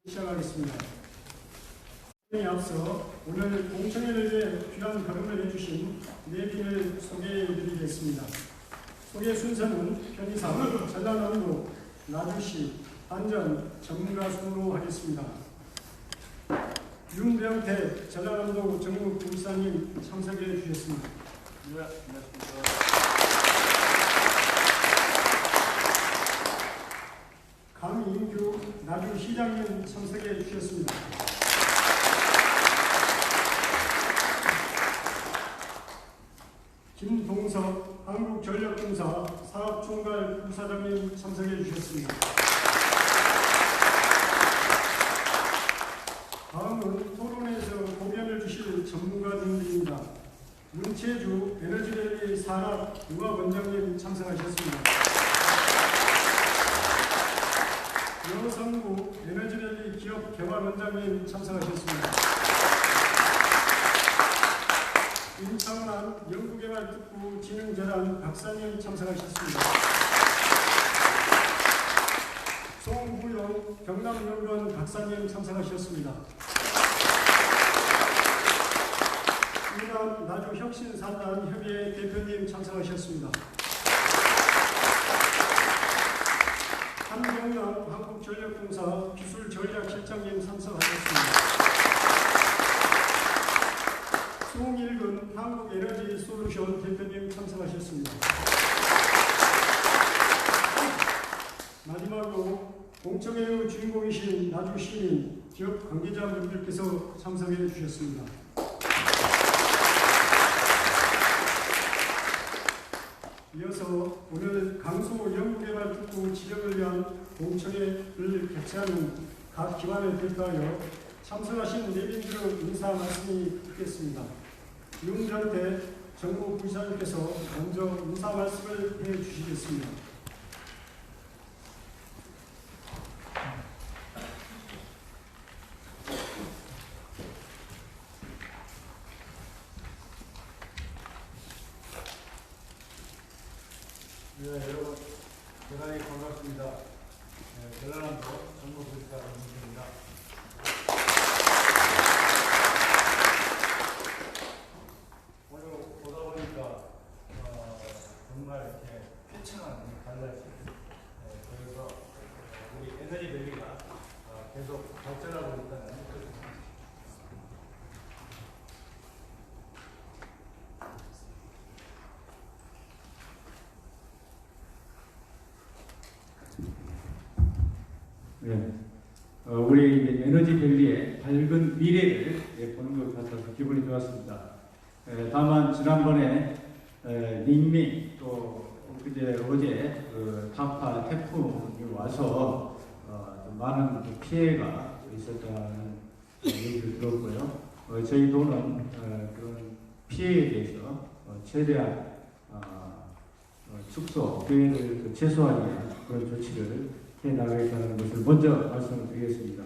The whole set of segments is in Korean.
시작하겠습니다. 에 앞서 오늘 공청회를 위해 귀한 걸음을 해주신 네 분을 소개해드리겠습니다. 소개 순서는 편의상 전라남도 나주시 안전 전문가 순으로 하겠습니다. 윤병태 전라남도 정무부사님 참석해 주셨습니다. 네, 안녕하십니까. 강인규 나주시장님 참석해 주셨습니다. 김동석 한국전력공사 사업총괄 부사장님 참석해 주셨습니다. 다음은 토론에서 고견을 주실 전문가님들입니다. 문채주 에너지밸리 산업융합원장님 참석하셨습니다. 여성구 에너지밸리 기업개발원장님 참석하셨습니다. 임창란 연구개발특구 진흥재단 박사님 참석하셨습니다. 송구용 경남연구원 박사님 참석하셨습니다. 이남 나주혁신산단 협의회 대표님 참석하셨습니다. 한경남 한국전력공사 기술전략실장님 참석하셨습니다. 송일근 한국에너지솔루션 대표님 참석하셨습니다. 마지막으로 공청회의 주인공이신 나주시민 기업 관계자분들께서 참석해 주셨습니다. 이어서 오늘 강소 연구개발특구 지정을 위한 공청회를 개최하는 각 기관에 대표하여 참석하신 내빈들의 인사 말씀이 있겠습니다. 윤병태 정무부시장님께서 먼저 인사 말씀을 해주시겠습니다. 네, 여러분, 대단히 반갑습니다. 전라남도 정무부시장 김준입니다. 오늘 오다 보니까 정말 이렇게 쾌청한 갈날씨. 그래서 우리 에너지밸리가 계속 발전하고 있다는 네. 우리 에너지밸리의 밝은 미래를 보는 것 같아서 기분이 좋았습니다. 다만 지난번에 닝미 또 어제 타파 태풍이 와서 좀 많은 피해가 있었다는 얘기를 들었고요. 저희 도는 그런 피해에 대해서 최대한 축소, 피해를 최소화하기 위한 그런 조치를 해나가겠다는 것을 먼저 말씀을 드리겠습니다.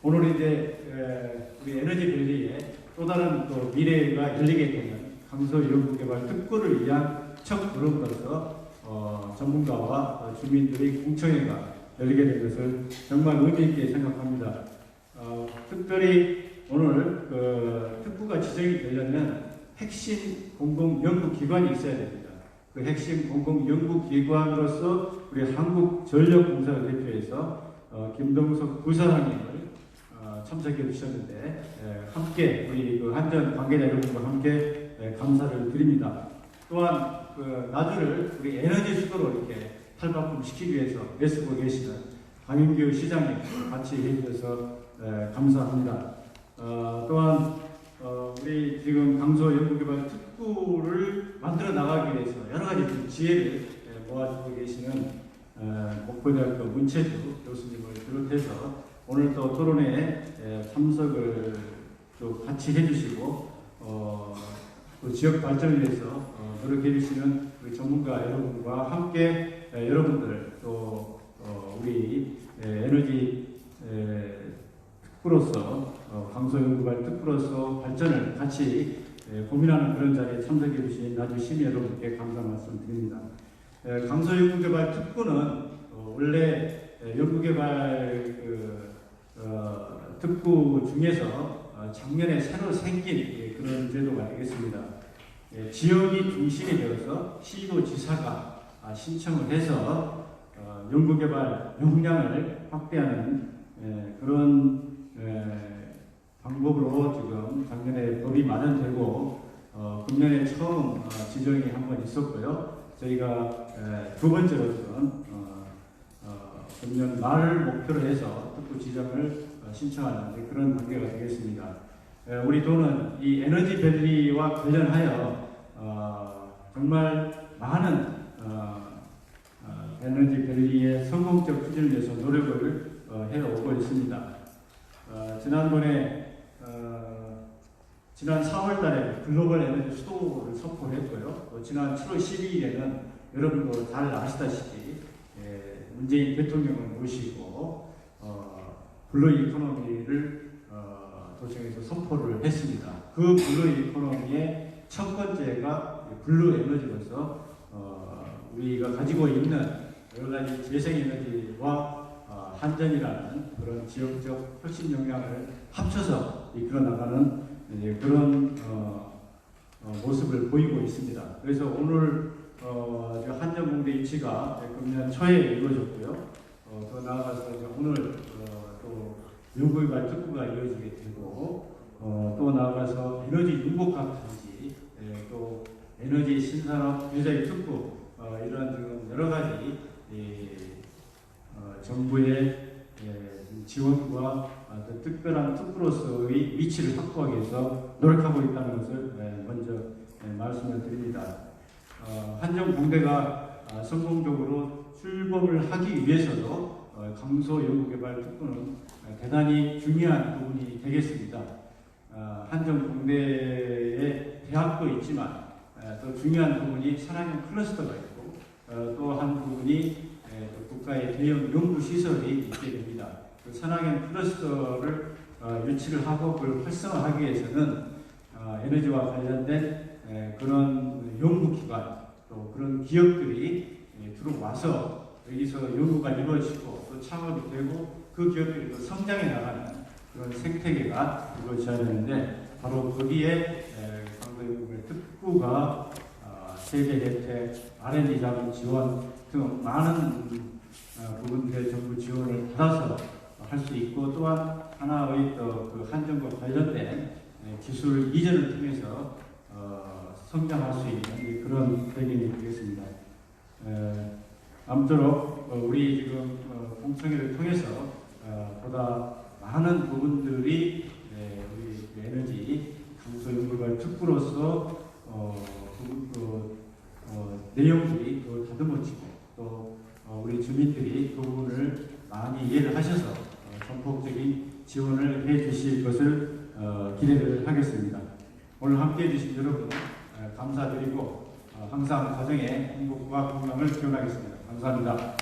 오늘 이제 우리 에너지밸리의 또 다른 또 미래가 열리게 되는 강서 연구개발 특구를 위한 첫 걸음으로서 전문가와 주민들의 공청회가 열리게 된 것을 정말 의미 있게 생각합니다. 특별히 오늘 특구가 지정이 되려면 핵심 공공연구기관이 있어야 됩니다. 그 핵심 공공연구기관으로서 우리 한국전력공사를 대표해서 김동석 부사장님을 참석해 주셨는데 함께 우리 안전 관계자 여러분과 함께 감사를 드립니다. 또한 나주를 우리 에너지 수도로 이렇게 탈바꿈시키기 위해서 애쓰고 계시는 강인규 시장님 같이 해주셔서 감사합니다. 또한 우리 지금 강서 연구개발 특구를 만들어 나가기 위해서 여러 가지 지혜를 모아주고 계시는 목포대학교 문채주 교수님을 비롯해서 오늘 또 토론회에 참석을 또 같이 해주시고 또 지역 발전을 위해서 노력해 주시는 우리 전문가 여러분과 함께 여러분들 또 우리 에너지 특구로서 강서 연구개발 특구로서 발전을 같이 고민하는 그런 자리에 참석해 주신 나주 시민 여러분께 감사 말씀드립니다. 강서 연구개발 특구는 원래 연구개발 특구 중에서 작년에 새로 생긴 그런 제도가 되겠습니다. 지역이 중심이 되어서 시도지사가 신청을 해서 연구개발 역량을 확대하는 그런 방법으로 지금 작년에 법이 마련되고 금년에 처음 지정이 한 번 있었고요. 저희가 두 번째로 지금 금년 말 목표로 해서 특구 지정을 신청하는 그런 단계가 되겠습니다. 우리 도는 이 에너지밸리와 관련하여 정말 많은 에너지밸리의 성공적 추진을 위해서 노력을 해오고 있습니다. 지난 4월달에 글로벌 에너지 수도를 선포했고요. 또 지난 7월 12일에는 여러분도 잘 아시다시피 문재인 대통령을 모시고 블루 이코노미를 도청에서 선포를 했습니다. 그 블루 이코노미의 첫 번째가 블루 에너지로서 우리가 가지고 있는 여러 가지 재생에너지와 한전이라는 그런 지역적 혁신 역량을 합쳐서 이끌어 나가는 그런 모습을 보이고 있습니다. 그래서 오늘 한전공대 입치가 금년 초에 이루어졌고요. 더 나아가서 오늘 또 연구개발 특구가 이루어지게 되고 또 나아가서 에너지 융복합 단지 또 에너지 신산업 유자의 특구 이런 지금 여러 가지 정부의 지원과 특별한 특구로서의 위치를 확보하기 위해서 노력하고 있다는 것을 먼저 말씀을 드립니다. 한전공대가 성공적으로 출범을 하기 위해서도 강소 연구개발 특구는 대단히 중요한 부분이 되겠습니다. 한전공대에 대학도 있지만 또 중요한 부분이 산학연 클러스터가 있고 또 한 부분이 국가의 대형 연구시설이 있게 됩니다. 그 산학연 클러스터를 유치를 하고 그걸 활성화하기 위해서는 에너지와 관련된 그런 연구기관 또 그런 기업들이 들어와서 여기서 연구가 이루어지고 또 창업이 되고 그 기업들이 또 성장해 나가는 그런 생태계가 이루어져야 되는데 바로 거기에 강소연구개발 특구가 세제 혜택, R&D 자금 지원 등 많은 부분들의 정부 지원을 받아서 할 수 있고 또한 하나의 또 그 한전과 관련된 기술 이전을 통해서 성장할 수 있는 그런 배경이 되겠습니다. 아무쪼록 우리 지금 공청회를 통해서 보다 많은 부분들이 우리 에너지 강소 연구개발 특구로서 내용들이 또 다듬어지고 또 우리 주민들이 그 부분을 많이 이해를 하셔서 전폭적인 지원을 해 주실 것을 기대를 하겠습니다. 오늘 함께 해 주신 여러분 감사드리고 항상 가정의 행복과 건강을 기원하겠습니다. 감사합니다.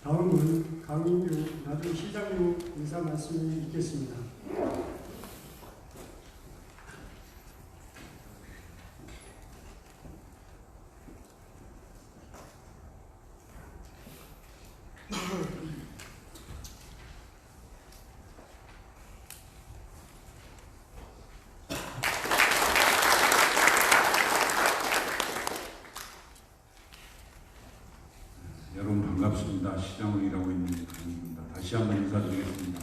다음은 강민규 나주 시장님 인사 말씀이 있겠습니다. 여러분 반갑습니다. 시장을 일하고 있는 강입니다. 다시 한번 인사드리겠습니다.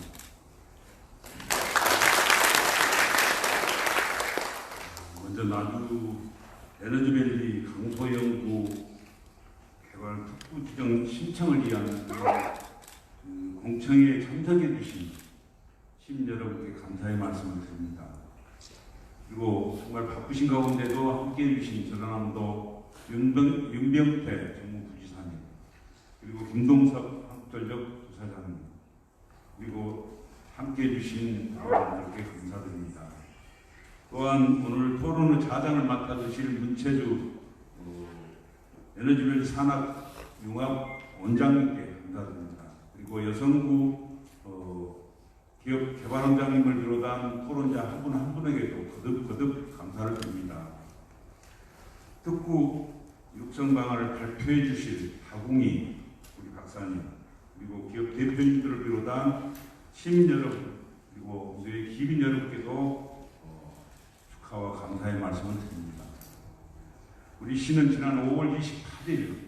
먼저 나주 에너지밸리 강소연구 개발 특구 지정 신청을 위한 그 공청회에 참석해 주신 시민 여러분께 감사의 말씀을 드립니다. 그리고 정말 바쁘신 가운데도 함께 해주신 전라남도 윤병태 정무부지사님 그리고 김동섭 한국전력 부사장님 그리고 함께 해주신 여러분들께 감사드립니다. 또한 오늘 토론의 자장을 맡아주실 문채주 에너지밸리 산학융합 원장님께 감사드립니다. 그리고 여성부 기업 개발원장님을 비롯한 토론자 한 분 한 분에게도 거듭 감사를 드립니다. 특구 육성 방안을 발표해 주실 박웅희 우리 박사님, 그리고 기업 대표님들을 비롯한 시민 여러분, 그리고 우리 기빈 여러분께도 축하와 감사의 말씀을 드립니다. 우리 시는 지난 5월 28일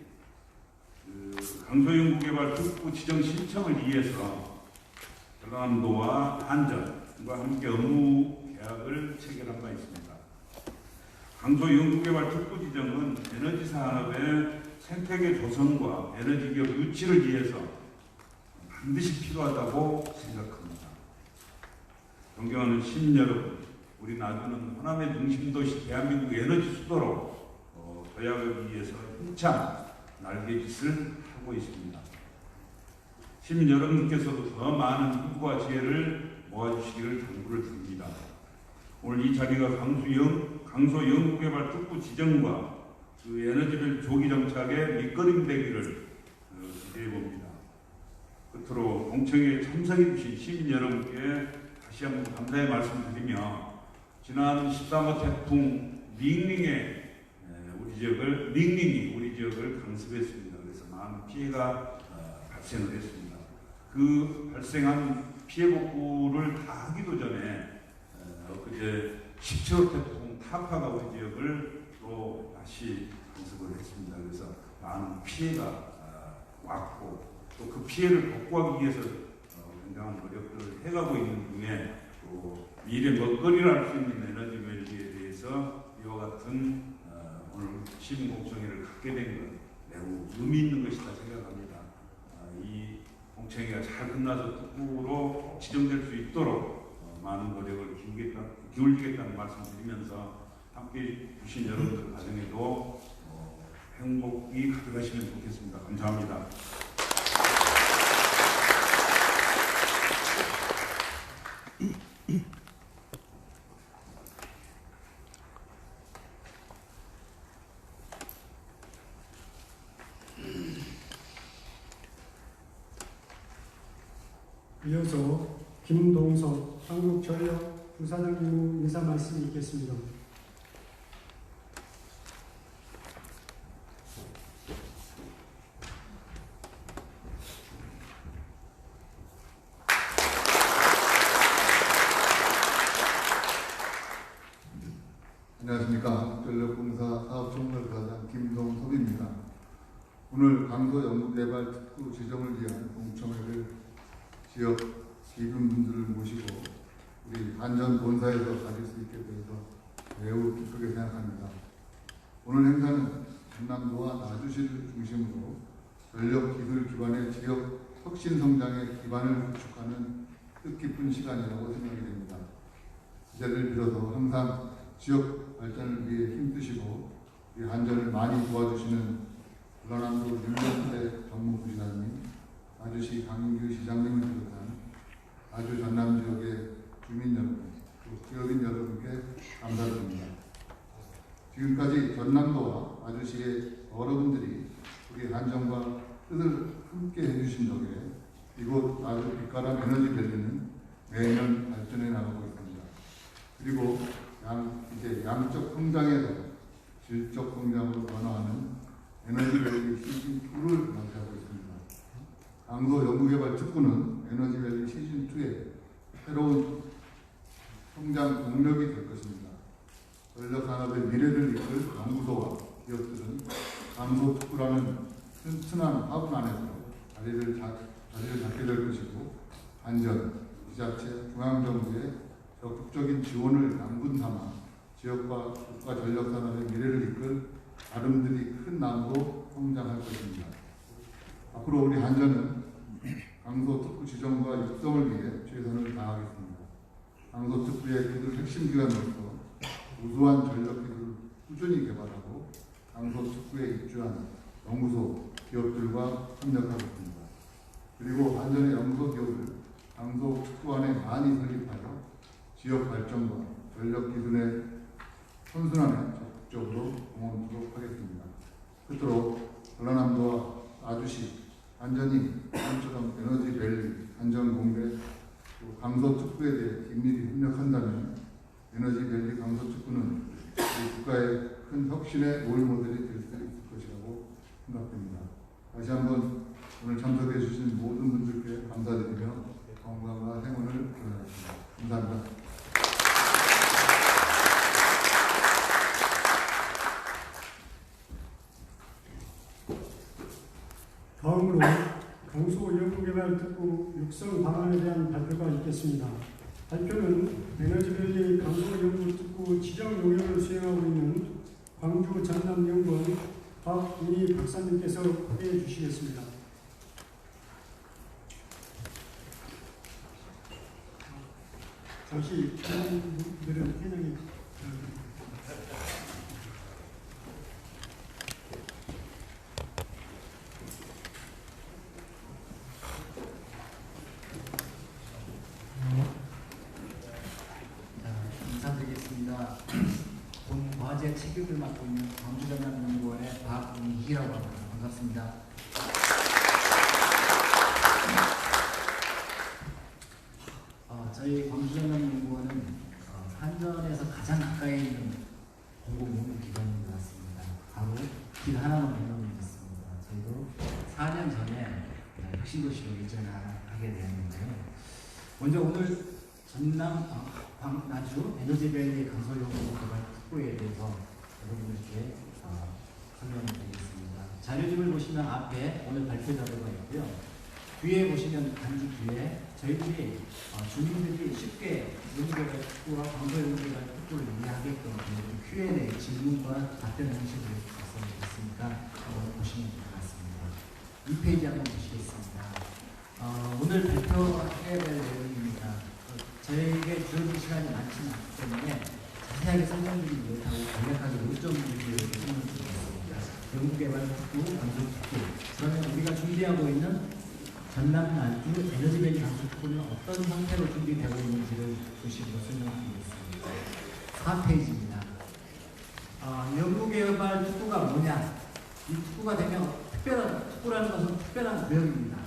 강소연구개발 특구 지정 신청을 위해서 전라남도와 한전과 함께 업무 계약을 체결한 바 있습니다. 강소연구개발 특구 지정은 에너지 산업의 생태계 조성과 에너지 기업 유치를 위해서 반드시 필요하다고 생각합니다. 존경하는 시민 여러분, 우리 나주는 호남의 중심도시 대한민국 에너지 수도로 도약하기 위해서 힘찬 날개짓을 하고 있습니다. 시민 여러분께서도 더 많은 힘과 지혜를 모아주시기를 당부를 드립니다. 오늘 이 자리가 강소 연구개발 특구 지정과 그 에너지별 조기 정착의 밑거름 되기를 기대해 봅니다. 끝으로 공청회에 참석해 주신 시민 여러분께 다시 한번 감사의 말씀드리며 지난 13호 태풍 닝닝이 우리 지역을 강습했습니다. 그래서 많은 피해가 발생을 했습니다. 그 발생한 피해 복구를 다 하기도 전에 엊그제 17호 태풍 타파가 우리 지역을 또 다시 강습을 했습니다. 그래서 많은 피해가 왔고 또 그 피해를 복구하기 위해서 굉장한 노력들을 해가고 있는 중에 또 미래 먹거리를 할 수 있는 에너지 밸리에 대해서 이와 같은 오늘 시민 공청회를 갖게 된 것 매우 의미 있는 것이다 생각합니다. 이 공청회가 잘 끝나서 특구로 지정될 수 있도록 많은 노력을 기울이겠다는 말씀드리면서 함께 주신 여러분들 가정에도 행복이 가득하시면 좋겠습니다. 감사합니다. 이어서 김동석 한국전력 부사장님 인사 말씀 있겠습니다. 안녕하십니까. 한국전력공사 사업총괄부사장 김동석입니다. 오늘 강소연구개발 특구 지정을 위한 공청회를 지역 기빈분들을 모시고 우리 한전 본사에서 가질 수 있게 되어서 매우 기쁘게 생각합니다. 오늘 행사는 전남도와 나주시를 중심으로 전력 기술 기반의 지역 혁신 성장의 기반을 구축하는 뜻깊은 시간이라고 생각이 됩니다. 이 자리를 빌어서 항상 지역 발전을 위해 힘쓰시고 우리 한전을 많이 도와주시는 전라남도 윤명태 정무부시장님, 나주시 강인규 시장님을 비롯한 나주 전남 지역의 주민 여러분, 또 기업인 여러분께 감사드립니다. 지금까지 전남도와 나주시의 여러분들이 우리 한전과 뜻을 함께 해주신 덕에 이곳 나주 빛가람 에너지밸리는 매년 발전해 나가고 있습니다. 그리고 이제 양적 성장에서 질적 성장으로 변화하는 에너지밸리 시즌2를 맞이하고 있습니다. 강소 연구개발 특구는 에너지밸리 시즌2의 새로운 성장 동력이 될 것입니다. 전력산업의 미래를 이끌 연구소와 기업들은 강소 특구라는 튼튼한 화분 안에서 자리를 잡게 될 것이고 한전, 지자체, 중앙정부의 적극적인 지원을 양분 삼아 지역과 국가 전력산업의 미래를 이끌 나름들이 큰 나무로 성장할 것입니다. 앞으로 우리 한전은 강소 특구 지정과 육성을 위해 최선을 다하겠습니다. 강소 특구의 기술 핵심 기관으로서 우수한 전력 기술을 꾸준히 개발하고 강소 특구에 입주한 연구소, 기업들과 협력하겠습니다. 그리고 한전의 연구소 기업을 강소 특구 안에 많이 설립하여 지역 발전과 전력 기술의 선순환에 적극적으로 공헌하도록 하겠습니다. 끝으로 전라남도와 나주시, 한전이 이처럼 에너지밸리, 한전공대, 강소 특구에 대해 긴밀히 협력한다면 에너지밸리 강소 특구는 국가의 큰 혁신의 롤모델이 될 수 있을 것이라고 생각됩니다. 다시 한번 오늘 참석해 주신 모든 분들께 감사드리며 건강과 행운을 기원하겠습니다. 감사합니다. 다음으로 강소 연구개발특구 육성 방안에 대한 발표가 있겠습니다. 발표는 에너지밸리 강소연구특구 지정 용역을 수행하고 있는 광주 전남연구원 박윤희 박사님께서 소개해 주시겠습니다. 잠시 회장님들은 회장이 인사드리겠습니다. 본 과제 책임을 맡고 있는 광주전남연구원의 박윤희라고 합니다. 반갑습니다. 저희 광주전남연구원은 한전에서 가장 가까이 있는 공공연구기관인 것 같습니다. 바로 길 하나만 건너면 있습니다. 저희도 4년 전에 혁신도시로 이전하게 되었는데요. 먼저 오늘 전남 나주 에너지밸리 강소연구개발 특구에 대해서 여러분들께 설명을 드리겠습니다. 자료집을 보시면 앞에 오늘 발표 자료가 있고요. 뒤에 보시면 간주 뒤에 저희들이 주민들이 쉽게 연구개발 특구와 강소연구개발 특구를 이해하게끔 Q&A 질문과 답변 형식으로 작성되어 있으니까 한번 보시면 될 것 같습니다. 이 페이지 한번 보시겠습니다. 오늘 발표해야 될 내용입니다. 저에게 주어진 시간이 많지는 않기 때문에 자세하게 설명드리기 못하고 간략하게 요점들을 설명드리겠습니다. 연구개발 특구, 강소특구. 그러면 우리가 준비하고 있는 전남 나주 에너지밸리 강소특구는 어떤 형태로 준비되고 있는지를 보시고 설명드리겠습니다. 4페이지입니다. 연구개발 특구가 뭐냐? 이 특구가 되면 특구라는 것은 특별한 구역입니다.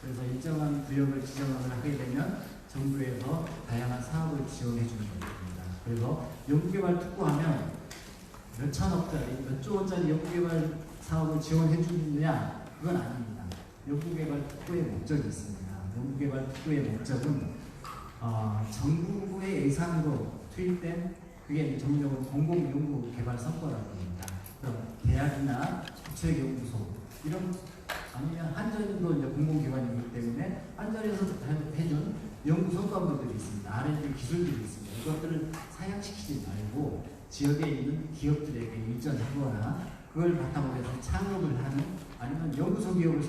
그래서 일정한 구역을 지정을 하게 되면 정부에서 다양한 사업을 지원해 주는 것입니다. 그래서 연구개발 특구하면 몇 천억짜리, 몇 조 원짜리 연구개발 사업을 지원해 주느냐? 그건 아닙니다. 연구개발 특구의 목적이 있습니다. 연구개발 특구의 목적은 정부의 예산으로 투입된 그게 정명은 공공연구개발 성과라고 합니다. 그럼 대학이나 국책연구소 이런 아니면 한전도 이제 공공기관이기 때문에 한전에서 해준 연구 성과물들이 있습니다. R&D 기술들이 있습니다. 이것들을 사양시키지 말고 지역에 있는 기업들에게 일전하거나 그걸 바탕으로 해서 창업을 하는 아니면 연구소 기업을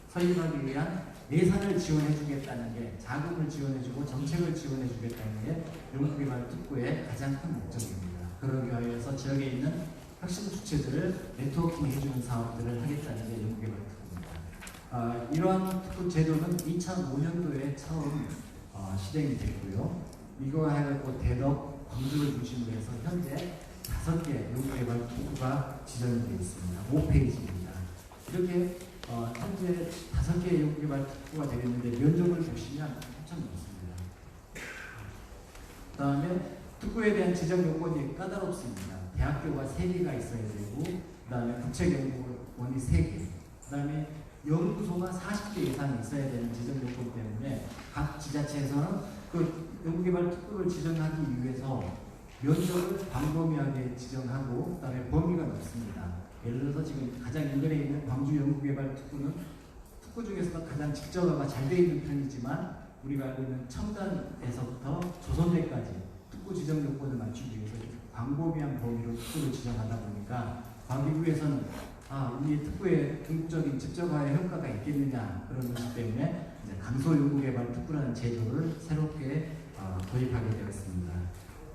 설립하기 위한 예산을 지원해 주겠다는 게 자금을 지원해 주고 정책을 지원해 주겠다는 게 연구개발 특구의 가장 큰 목적입니다. 그러기 위해서 지역에 있는 혁신 주체들을 네트워킹 해주는 사업들을 하겠다는 게 연구개발 특구입니다. 이러한 특구 제도는 2005년도에 처음 실행이 됐고요. 이거 해갖고 대덕, 광주를 중심으로 해서 현재 5개 연구개발 특구가 지정이 되어 있습니다. 5페이지입니다. 이렇게 현재 5개의 연구개발 특구가 되겠는데 면적을 보시면 엄청 많습니다. 그 다음에 특구에 대한 지정 요건이 까다롭습니다. 대학교가 3개가 있어야 되고 그 다음에 국책연구원이 3개 그 다음에 연구소가 40개 이상이 있어야 되는 지정 요건 때문에 각 지자체에서는 그 연구개발 특구를 지정하기 위해서 면적을 광범위하게 지정하고 그 다음에 범위가 넓습니다. 예를 들어서 지금 가장 인근에 있는 광주 연구개발 특구는 특구 중에서도 가장 직접화가 잘 되어 있는 편이지만 우리가 알고 있는 첨단에서부터 조선대까지 특구 지정 요건을 맞추기 위해서 광범위한 범위로 특구를 지정하다 보니까 광기구에서는 이 특구의 궁극적인 직접화의 효과가 있겠느냐 그런 것이기 때문에 이제 강소연구개발 특구라는 제도를 새롭게 도입하게 되었습니다.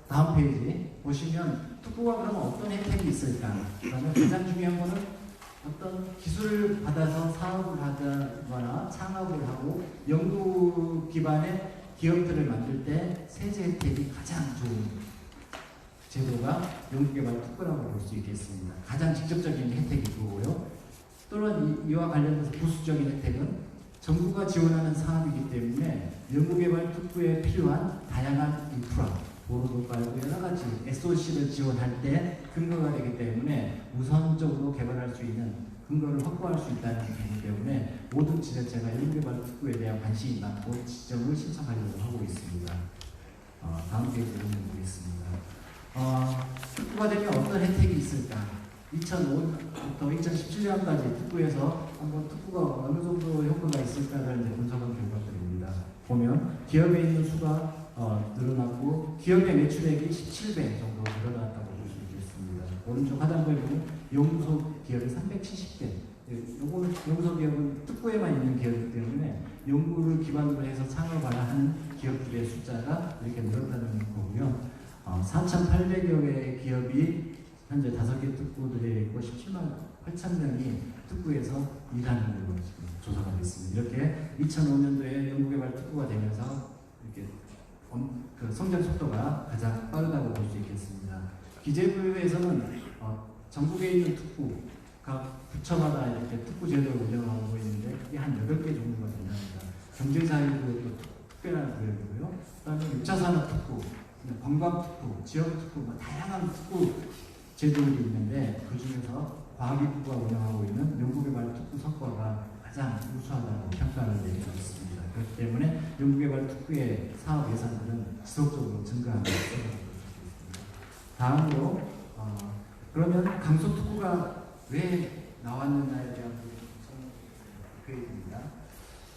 다음 페이지 보시면 특구가 그러면 어떤 혜택이 있을까? 그러면 가장 중요한 거는 어떤 기술을 받아서 사업을 하거나 창업을 하고 연구 기반의 기업들을 만들 때 세제 혜택이 가장 좋은 제도가 연구개발 특구라고 볼 수 있겠습니다. 가장 직접적인 혜택이 그거고요. 또한 이와 관련해서 부수적인 혜택은 정부가 지원하는 사업이기 때문에 연구개발 특구에 필요한 다양한 인프라, 도로도 깔고 여러 가지 SOC를 지원할 때 근거가 되기 때문에 우선적으로 개발할 수 있는 근거를 확보할 수 있다는 점이기 때문에 모든 지자체가 연구개발 특구에 대한 관심이 많고 지정을 신청하려고 하고 있습니다. 다음 페이지로 보겠습니다. 특구가 되면 어떤 혜택이 있을까? 2005년부터 2017년까지 특구에서 한번 특구가 어느 정도 효과가 있을까를 이제 분석한 결과들입니다. 보면 기업에 있는 수가 늘어났고 기업의 매출액이 17배 정도 늘어났다고 볼 수 있겠습니다. 오른쪽 하단부에 보면 연구소 기업이 370배. 요거는 연구소 기업은 특구에만 있는 기업이기 때문에 연구를 기반으로 해서 창업하려 하는 기업들의 숫자가 이렇게 늘었다는 거고요. 4,800여 개의 기업이 현재 5개 특구들에 있고 17만 8천 명이 특구에서 일하는 걸로 지금 조사가 됐습니다. 이렇게 2005년도에 연구개발 특구가 되면서 이렇게 그 성장 속도가 가장 빠르다고 볼 수 있겠습니다. 기재부에서는 전국에 있는 특구, 각 부처마다 이렇게 특구 제도를 운영하고 있는데 이게 한 8개 정도가 된답니다. 경제자유도 특별한 구역이고요. 그다음에 6차 산업 특구, 관광 특구, 지역 특구, 다양한 특구 제도들이 있는데 그 중에서 과학기구가 운영하고 있는 연구개발 특구 성과가 가장 우수하다고 평가를 내리고 있습니다. 그렇기 때문에 연구개발 특구의 사업 예산들은 지속적으로 증가하고 있습니다. 다음으로 그러면 강소 특구가 왜 나왔느냐에 대한 부분입니다.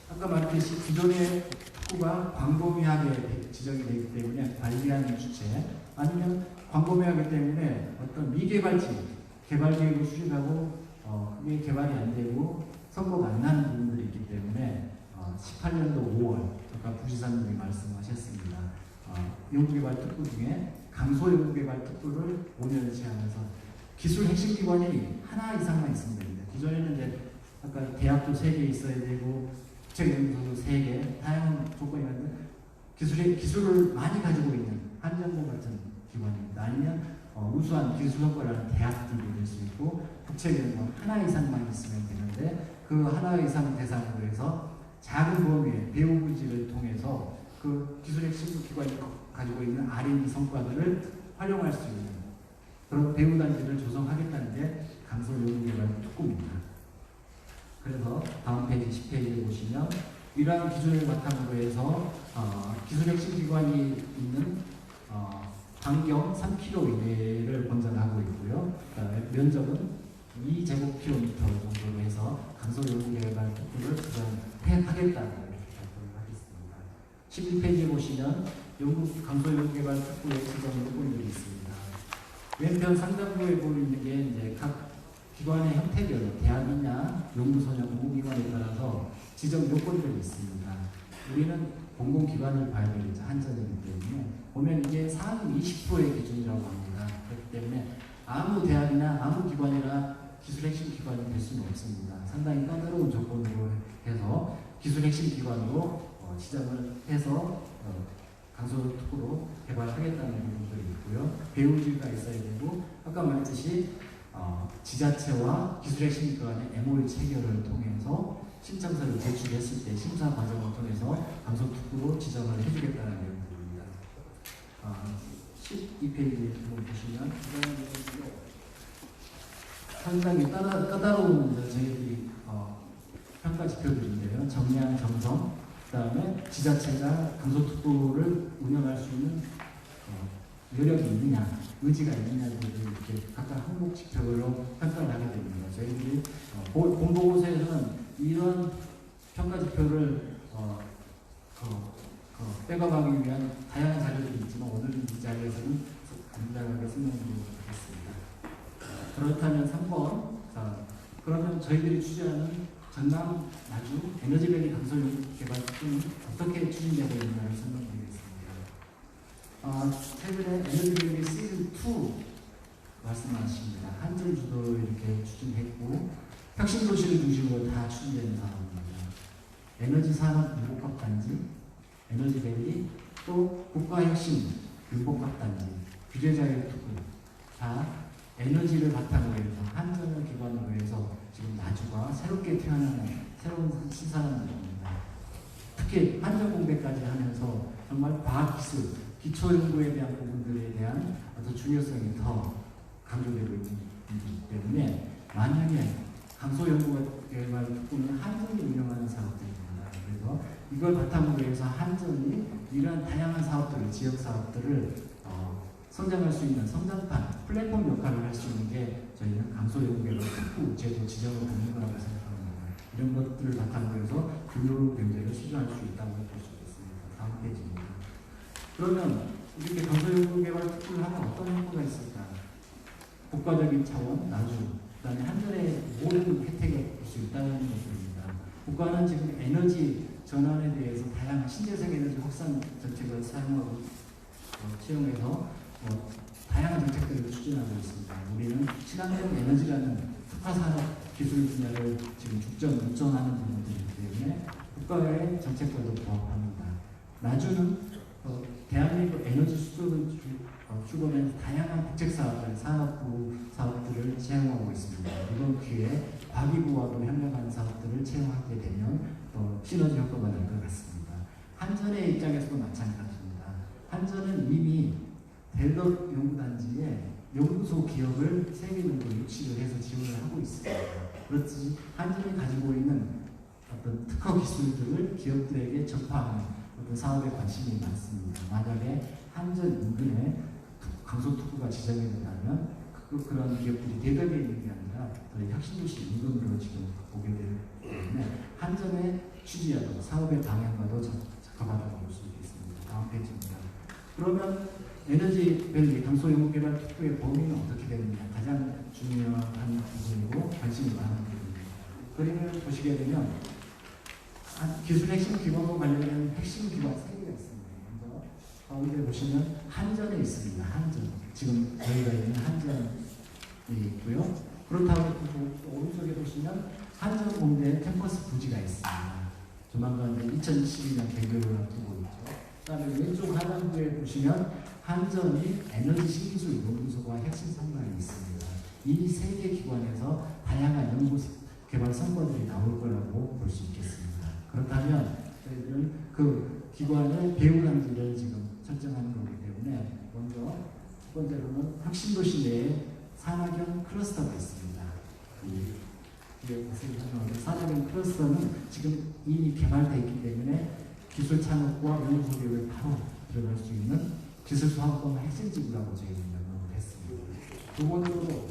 아까 말했듯이 기존의 특구가 광범위하게 지정이 되기 때문에 관리하는 주체 아니면 광범위하기 때문에 어떤 미개발지 개발 계획을 수립하고 그게 개발이 안 되고 성과가 안 나는 부분들이 있기 때문에 18년도 5월 아까 부시장님이 말씀하셨습니다. 연구개발 특구 중에 강소 연구개발 특구를 5년치 하면서 기술 핵심 기관이 하나 이상만 있으면 됩니다. 기존에는 이제 아까 대학도 3개 있어야 되고 국책연구소도 3개 다양한 조건이 있는데 기술을 많이 가지고 있는 한전공 같은 기관입니다. 아니면 우수한 기술 성과라는 대학들도 될 수 있고 국책연구원 하나 이상만 있으면 되는데 그 하나 이상 대상으로 해서 작은 범위의 배우부지를 통해서 그 기술 핵심 기관이 가지고 있는 R&D 성과들을 활용할 수 있는 그런 배우단지를 조성하겠다는 게 강소 연구개발 특구입니다. 그래서 다음 페이지 10페이지를 보시면 이러한 기준을 바탕으로 해서 기술 핵심 기관이 있는 반경 3km 이내를 권장하고 있고요. 면적은 2제곱킬로미터 정도로 해서 강소 연구개발 특구를 지정하겠다고 발표를 하겠습니다. 11페이지에 보시면 강소 연구개발 특구의 지정 요건들이 있습니다. 왼편 상단부에 보이는 게 이제 각 기관의 형태별, 대학이냐 연구소냐 공공기관에 따라서 지정 요건들이 있습니다. 우리는 공공기관을 봐야 되겠죠. 한전이기 때문에 보면 이게 상위 20%의 기준이라고 합니다. 그렇기 때문에 아무 대학이나 아무 기관이나 기술 핵심 기관이 될 수는 없습니다. 상당히 까다로운 조건으로 해서 기술 핵심 기관으로 지정을 해서 강소 특구로 개발하겠다는 부분들이 있고요. 배우지가 있어야 되고 아까 말했듯이 지자체와 기술 핵심 기관의 MOU 체결을 통해서 신청서를 제출했을 때 심사 과정을 통해서 강소 특구로 지정을 해주겠다는 내용들입니다. 12페이지 보시면 상당히 까다로운 저희들이 평가 지표들인데요. 정량, 정성, 그 다음에 지자체가 강소 특구를 운영할 수 있는 여력이 있느냐, 의지가 있느냐를 이렇게 각각 항목 지표별로 평가를 하게 됩니다. 저희들이 본보고서에서는 이런 평가 지표를 빼가기 위한 다양한 자료들이 있지만 오늘 이 자리에서는 간단하게 설명드리도록 하겠습니다. 그렇다면 3번, 그러면 저희들이 추진하는 전남 나주 에너지밸리 강소 개발 특구는 어떻게 추진되고 있는가를 설명드리겠습니다. 최근에 에너지밸리 시즌2 말씀하십니다. 한줄 주도로 이렇게 추진했고 혁신도시를 중심으로 다 추진되는 사업입니다. 에너지 산업 융복합단지, 에너지밸리, 또 국가혁신 융복합단지, 규제자율 특구 다 에너지를 바탕으로 해서 한전을 기반으로 해서 지금 나주가 새롭게 태어나는 새로운 신산업입니다. 특히 한전 공백까지 하면서 정말 과학기술 기초 연구에 대한 부분들에 대한 어떤 중요성이 더 강조되고 있기 때문에 만약에 강소 연구가 개발 특구는 한전이 운영하는 사업들입니다. 그래서 이걸 바탕으로 해서 한전이 이러한 다양한 사업들을, 지역 사업들을 성장할 수 있는 성장판, 플랫폼 역할을 할 수 있는 게 저희는 강소연구개발 특구 제도 지정을 받는 거라고 생각합니다. 이런 것들을 바탕으로 해서 규모 경제를 수준할 수 있다고 볼 수 있습니다. 다음 페이지입니다. 그러면 이렇게 강소연구개발 특구를 하면 어떤 효과가 있을까? 국가적인 차원, 나주, 그다음에 한전의 모든 혜택을 볼 수 있다는 것입니다. 국가는 지금 에너지 전환에 대해서 다양한 신재생 에너지 확산 정책을 사용하고 채용해서 다양한 정책들을 추진하고 있습니다. 우리는 친환경 에너지라는 특화산업 기술 분야를 지금 육전하는 부분들이기 때문에 국가의 정책과도 부합합니다. 나주는 대한민국 에너지 수급을 추구하는 다양한 국책사업들, 산업부 사업들을 채용하고 있습니다. 이번 기회에 과기부와도 협력하는 사업들을 채용하게 되면 시너지 효과가 날 것 같습니다. 한전의 입장에서도 마찬가지입니다. 한전은 이미 델럿 연구단지에 연구소 기업을 3개 정도 유치를 해서 지원을 하고 있습니다. 그렇지 한전이 가지고 있는 어떤 특허 기술들을 기업들에게 전파하는 어떤 사업에 관심이 많습니다. 만약에 한전 인근에 강소특구가 지정이 된다면 그런 기업들이 대덕에 있는 게 아니라 저희 혁신도시 인근으로 지금 오게 되기 때문에 한전의 취지와도 사업의 방향과도 적합하다고 볼 수 있겠습니다. 다음 페이지입니다. 그러면 에너지밸리 강소연구개발 특구의 범위는 어떻게 되느냐 가장 중요한 부분이고 관심이 많은 부분입니다. 그림을 보시게 되면 기술 핵심 기반과 관련된 핵심 기반 3개가 있습니다. 먼저 가운데 보시면 한전에 있습니다. 한전 지금 저희가 있는 한전이 있고요. 그렇다고 오른쪽에 보시면 한전 공대 캠퍼스 부지가 있습니다. 조만간 2012년 개교를 앞두고 있죠. 그다음에 왼쪽 하단부에 보시면 한전이 에너지 신기술 연구소가 핵심 성관이 있습니다. 이 3개 기관에서 다양한 연구 개발 성과들이 나올 거라고 볼 수 있겠습니다. 그렇다면 저희들은 그 기관의 배후 단지를 지금 설정하는 거기 때문에 먼저 첫 번째로는 혁신도시 내에 산학연 클러스터가 있습니다. 산학연 클러스터는 지금 이미 개발되어 있기 때문에 기술 창업과 연구소 교육에 바로 들어갈 수 있는 기술 사업권 핵심 지구라고 저희는 명명을 했습니다. 두 번째로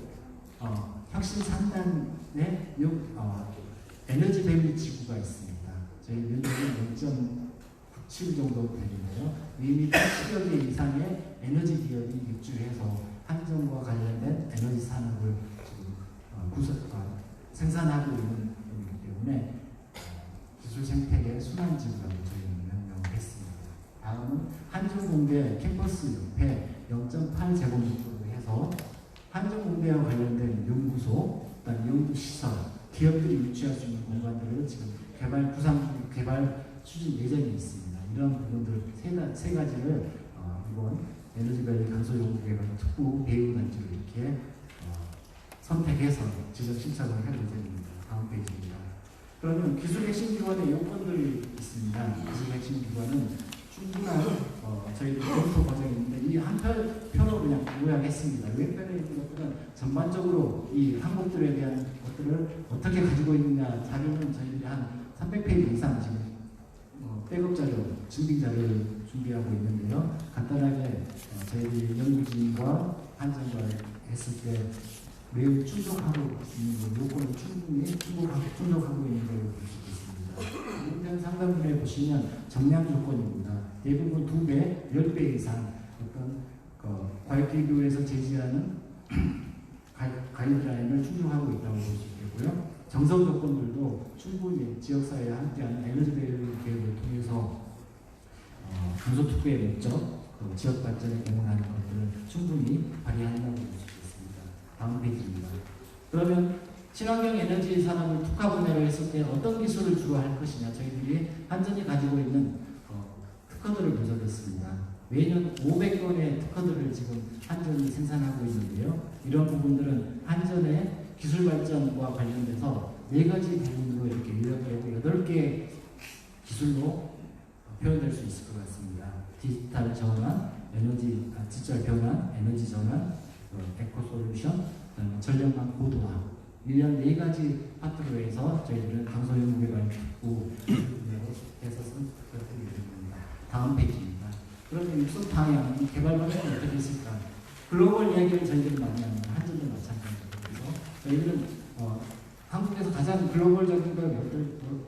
혁신 3단의 에너지 밸리 지구가 있습니다. 저희 면적은 0.97 정도 되는데요. 이미 80여 개 이상의 에너지 기업이 입주해서 한전과 관련된 에너지 산업을 지금 생산하고 있는 부분이기 때문에 기술 생태계 순환 지구라고 저희는 명명을 했습니다. 다음은 한전공대 캠퍼스 옆에 0.8제곱미터로 해서 한전공대와 관련된 연구소, 그다음 연구시설, 기업들이 유치할 수 있는 공간들을 지금 개발 추진 예정이 있습니다. 이런 부분들 세 가지를 이번 에너지밸리 강소연구개발 특구 배후 단지를 이렇게 선택해서 지적 신청을 할 예정입니다. 다음 페이지입니다. 그러면 기술 핵심 기관의 요건들이 있습니다. 기술 핵심 기관은 충분한 저희들 검토 과정이 있는데 이 한 표로 그냥 요약했습니다. 왼편에 있는 것들은 전반적으로 이 항목들에 대한 것들을 어떻게 가지고 있느냐 자료는 저희들이 한 300페이지 이상 지금 백업 자료, 증빙 자료를 준비하고 있는데요. 간단하게 저희들이 연구진과 한전과 했을 때 매우 충족하고 있는 요건을 충분히 충족하고 있는 걸 볼 수 있습니다. 문장 상단부에 보시면 정량 조건입니다. 대부분 2배, 10배 이상 어떤 과학기구에서 제시하는 가이드라인을 충족하고 있다고 볼 수 있겠고요. 정성 조건들도 충분히 지역사회와 함께하는 에너지밸리 계획을 통해서 강소특구의 목적, 지역 발전에 공헌하는 것들을 충분히 발휘한다고 볼 수 있겠습니다. 다음 페이지입니다. 그러면 친환경 에너지 산업을 특화 분야로 했을 때 어떤 기술을 주로 할 것이냐 저희들이 한전이 가지고 있는 특허들을 분석했습니다. 매년 500건의 특허들을 지금 한전이 생산하고 있는데요. 이런 부분들은 한전의 기술 발전과 관련돼서 4가지 부분으로 이렇게 요약되고 8개 기술로 표현될 수 있을 것 같습니다. 디지털 전환, 에너지 지적 변환, 에너지 전환, 에코 솔루션, 전력망 고도화 이런 4가지 파트로 해서 저희들은 강소 연구개발 특구로 해서 선택드리게 됩니다. 다음 페이지입니다. 그러면 육성 방향, 개발 방향이 어떻게 있을까? 글로벌 이야기를 저희들이 많이 합니다. 한전도 마찬가지로. 그래서 저희들은 한국에서 가장 글로벌적인 건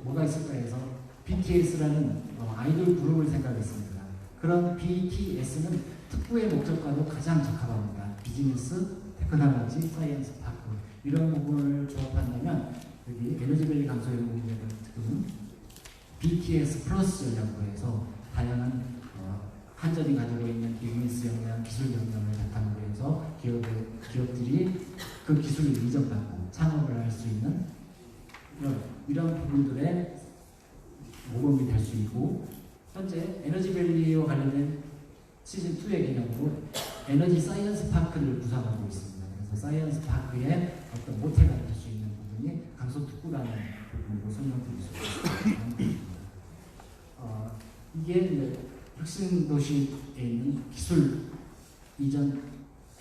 뭐가 있을까 해서 BTS라는 아이돌 그룹을 생각했습니다. 그런 BTS는 특구의 목적과도 가장 적합합니다. 비즈니스, 테크놀로지, 사이언스, 파크 이런 부분을 조합한다면 여기 에너지밸리 강소연구원의 특구는 BTS 플러스 전략으로 해서 다양한 한전이 가지고 있는 비즈니스 역량, 기술 역량을 바탕으로 해서 기업들이 그 기술을 이전받고 창업을 할 수 있는 이런 부분들의 모범이 될 수 있고, 현재 에너지밸리와 관련된 시즌2의 개념으로 에너지 사이언스 파크를 구상하고 있습니다. 그래서 사이언스 파크의 어떤 모태가 될 수 있는 부분이 강소특구라는 부분으로 설명드릴 수 있습니다. 이게 이제 혁신 도시에 있는 기술 이전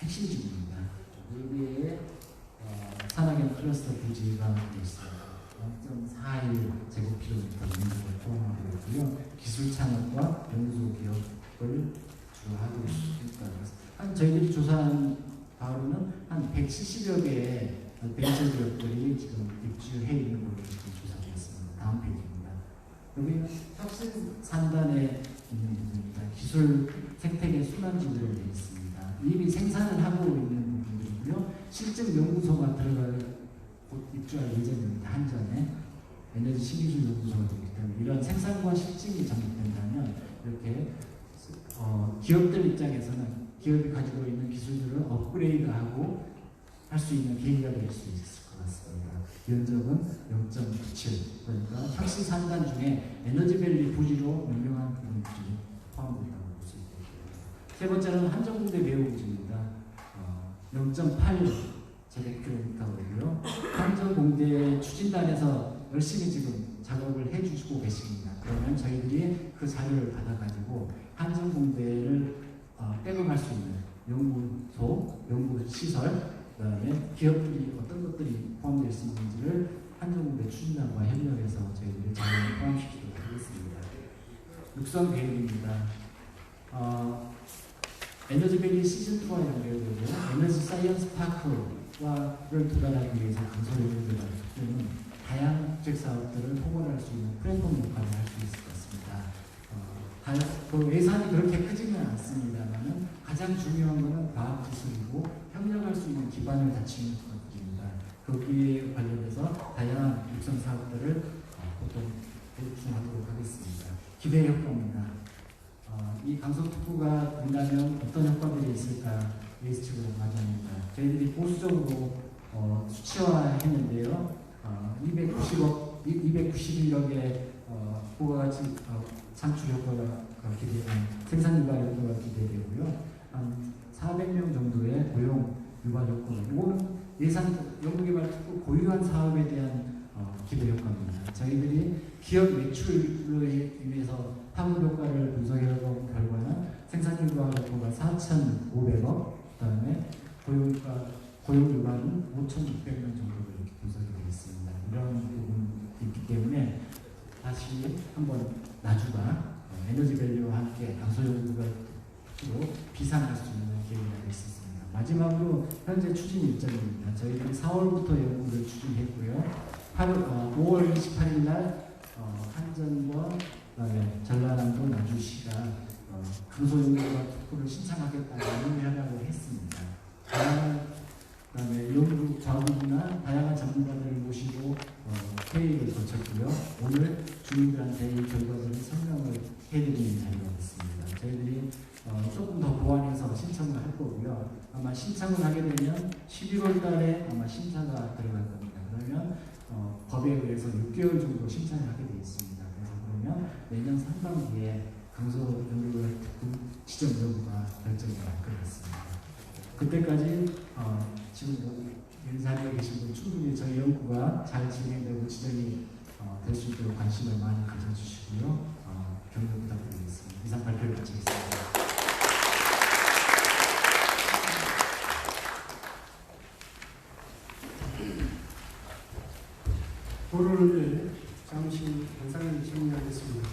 핵심지구입니다. 여기에 산학연 클러스터 부지가 있습니다. 0.41 제곱킬로미터 면적을 포함하고 있고요. 기술 창업과 연구소 기업을 주로 하고 있습니다. 저희들이 조사한 바로는 한 170여 개의 벤처 기업들이 지금 입주해 있는 걸로 조사되었습니다. 다음 페이지입니다. 여기는 혁신 산단에 있는 부분입니다. 기술 생태계 순환지구로 되어 있습니다. 이미 생산을 하고 있는 부분이고요. 실증 연구소가 곧 입주할 예정입니다. 한전에 에너지 신기술 연구소가 되기 때문에 이런 생산과 실증이 전개된다면 이렇게 기업들 입장에서는 기업이 가지고 있는 기술들을 업그레이드하고 할 수 있는 계기가 될 수 있을 것 같습니다. 면적은 0.97 그러니까 혁신 산단 중에 에너지밸리 부지로 명명한 부분들이 포함된다고 볼 수 있겠습니다. 세 번째는 한전공대 매우부지입니다. 0.8 제곱킬로미터고요. 한전공대 추진단에서 열심히 지금 작업을 해주시고 계십니다. 그러면 저희들이 그 자료를 받아가지고 한전공대를 백업할 수 있는 연구소, 연구시설, 그 다음에 기업들이 어떤 것들이 포함될 수 있는지를 한전공대 추진단과 협력해서 저희들이 자료를 포함시키도록 하겠습니다. 육성 계획입니다. 에너지밸리 시즌2와 연결되고 에너지 사이언스 파크와를 도달하기 위해서 강소연구개발 특구는 다양한 국제 사업들을 포괄할 수 있는 플랫폼 역할을 할 수 있을 것 같습니다. 그 예산이 그렇게 크지는 않습니다만 가장 중요한 것은 과학기술이고 협력할 수 있는 기반을 갖추는 것입니다. 거기에 관련해서 다양한 육성 사업들을 보통 보충하도록 하겠습니다. 기대 효과입니다. 이 강소특구가 된다면 어떤 효과들이 있을까 예측을 가져옵니다. 저희들이 보수적으로 수치화했는데요. 291억 의 부가가치 창출 효과가 기대되는 생산 유발 효과가 기대되고요. 한 400명 정도의 고용 유발 효과. 이거는 예산 연구개발 특구 고유한 사업에 대한 기대 효과입니다. 저희들이 기업 매출로 인해서 파급 효과를 분석해본 결과는 생산 유발 효과가 4,500억, 그다음에 고용 유발은 5,600명 정도로 이렇게 분석이 되어 있습니다. 이런 부분이 있기 때문에 다시 한번 나주가 에너지밸리와 함께 강소연구개발로 비상할 수 있는 계획이 될 수 있습니다. 마지막으로 현재 추진 일정입니다. 저희들이 4월부터 연구를 추진했고요. 5월 28일 날 한전과 전라남도 나주시가 강소연구개발 특구를 신청하겠다는 협약을 했습니다. 그다음에 연구 과학부나 다양한 전문가들을 모시고 회의를 거쳤고요. 오늘 주민들한테 이 결과들을 설명을 해드리는 자리가 됐습니다. 저희들이 조금 더 보완해서 신청을 할 거고요. 아마 신청을 하게 되면 11월 달에 아마 심사가 들어갈 겁니다. 그러면 법에 의해서 6개월 정도 신청을 하게 되어 있습니다. 그래서 그러면 내년 상반기에 강소연구개발 특구 지정 여부가 결정이 날 것 같습니다. 그때까지 지금 이 자리에 계신 분 충분히 저희 연구가 잘 진행되고 지정이 될 수 있도록 관심을 많이 가져주시고요. 격려 부탁드리겠습니다. 이상 발표를 마치겠습니다. 토론을 위해 잠시 영상을 정리하겠습니다.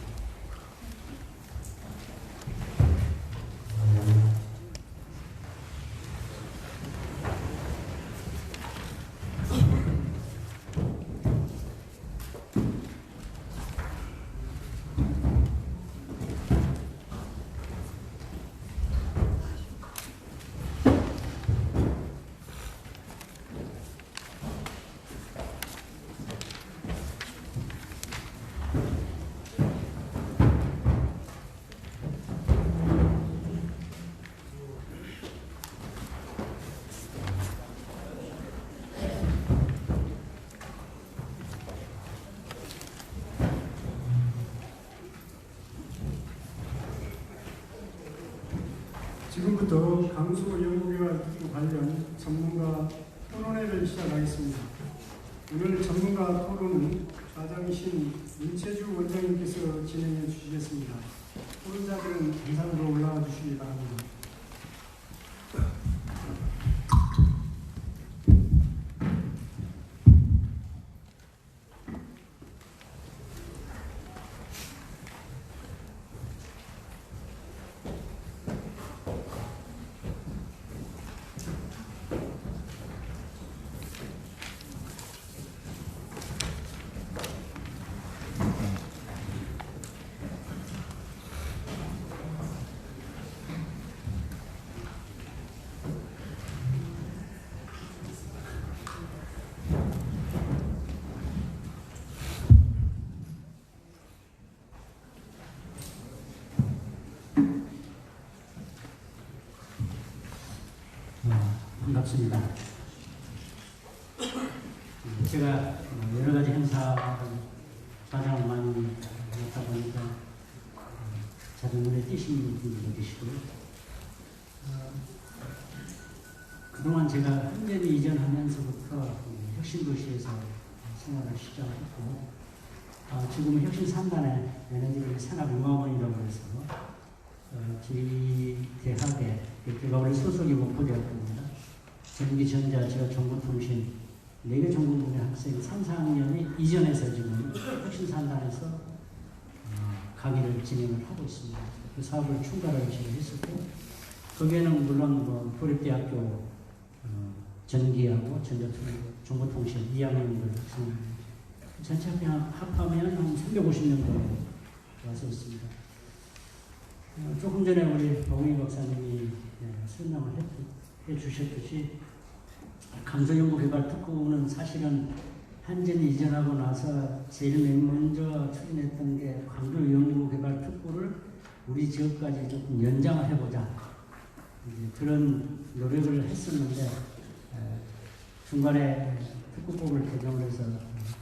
지금부터 강수 연구개발 특구 관련 전문가 토론회를 시작하겠습니다. 오늘 전문가 토론은 좌장이신 윤채주 원장님께서 진행해 주시겠습니다. 토론자들은 정상으로 올라와 주시기 바랍니다. 반갑습니다. 제가 여러 가지 행사를 과정을 많이 했다 보니까 자주 눈에 띄시는 분들도 계시고요. 그동안 제가 한전이 이전하면서부터 혁신도시에서 생활을 시작했고 지금은 혁신산단의 매니지먼트 산업융합원이라고 해서 저희 대학에 제가 원래 소속이 목포대학교입니다. 전기, 전자, 지역, 정보통신 4개 전공분야 학생이 3, 4학년이 이전해서 지금 혁신산단에서 강의를 진행을 하고 있습니다. 그 사업을 출발을 지금 했었고 거기에는 물론 도립대학교 전기하고 정보통신 2학년들 학생 전체 합하면 한 350명 정도 와서 있습니다. 조금 전에 우리 노웅희 박사님이 설명을 해 주셨듯이 강서연구개발특구는 사실은 한전이 이전하고 나서 제일 맨 먼저 추진했던 게 광주연구개발특구를 우리 지역까지 조금 연장을 해보자 그런 노력을 했었는데 중간에 특구법을 개정을 해서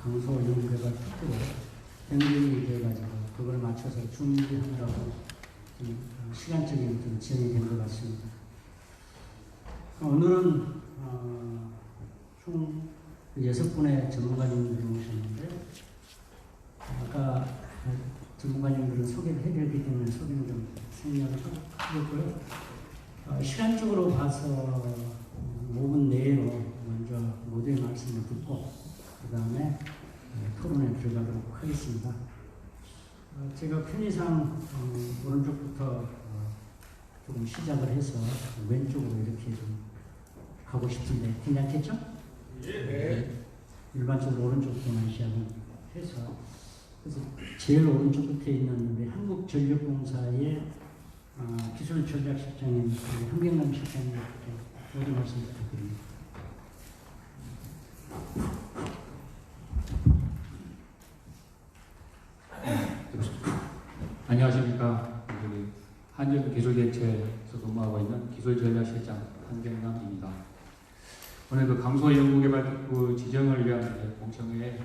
강서연구개발특구로 변경이 되어가지고 그걸 맞춰서 준비하느라고 시간적인 좀 지연이 된 것 같습니다. 오늘은 총 6분의 전문가님들이 오셨는데 아까 전문가님들은 소개를 해드렸기 때문에 소개는 좀 생략을 하겠고요. 시간적으로 봐서 5분 내로 먼저 모두의 말씀을 듣고 그 다음에 토론에 들어가도록 하겠습니다. 제가 편의상 오른쪽부터 조금 시작을 해서 왼쪽으로 이렇게 좀 가고 싶은데 괜찮겠죠? 네. 일반적으로 오른쪽부터만 시작을 해서 그래서 제일 오른쪽 끝에 있는 우리 한국전력공사의 기술전략실장인 한경남 실장님께 모든 말씀 부탁드립니다. 안녕하십니까. 한전 기술대체에서 근무하고 있는 기술전략실장 한경남입니다. 오늘 그 강소연구개발특구 지정을 위한 공청회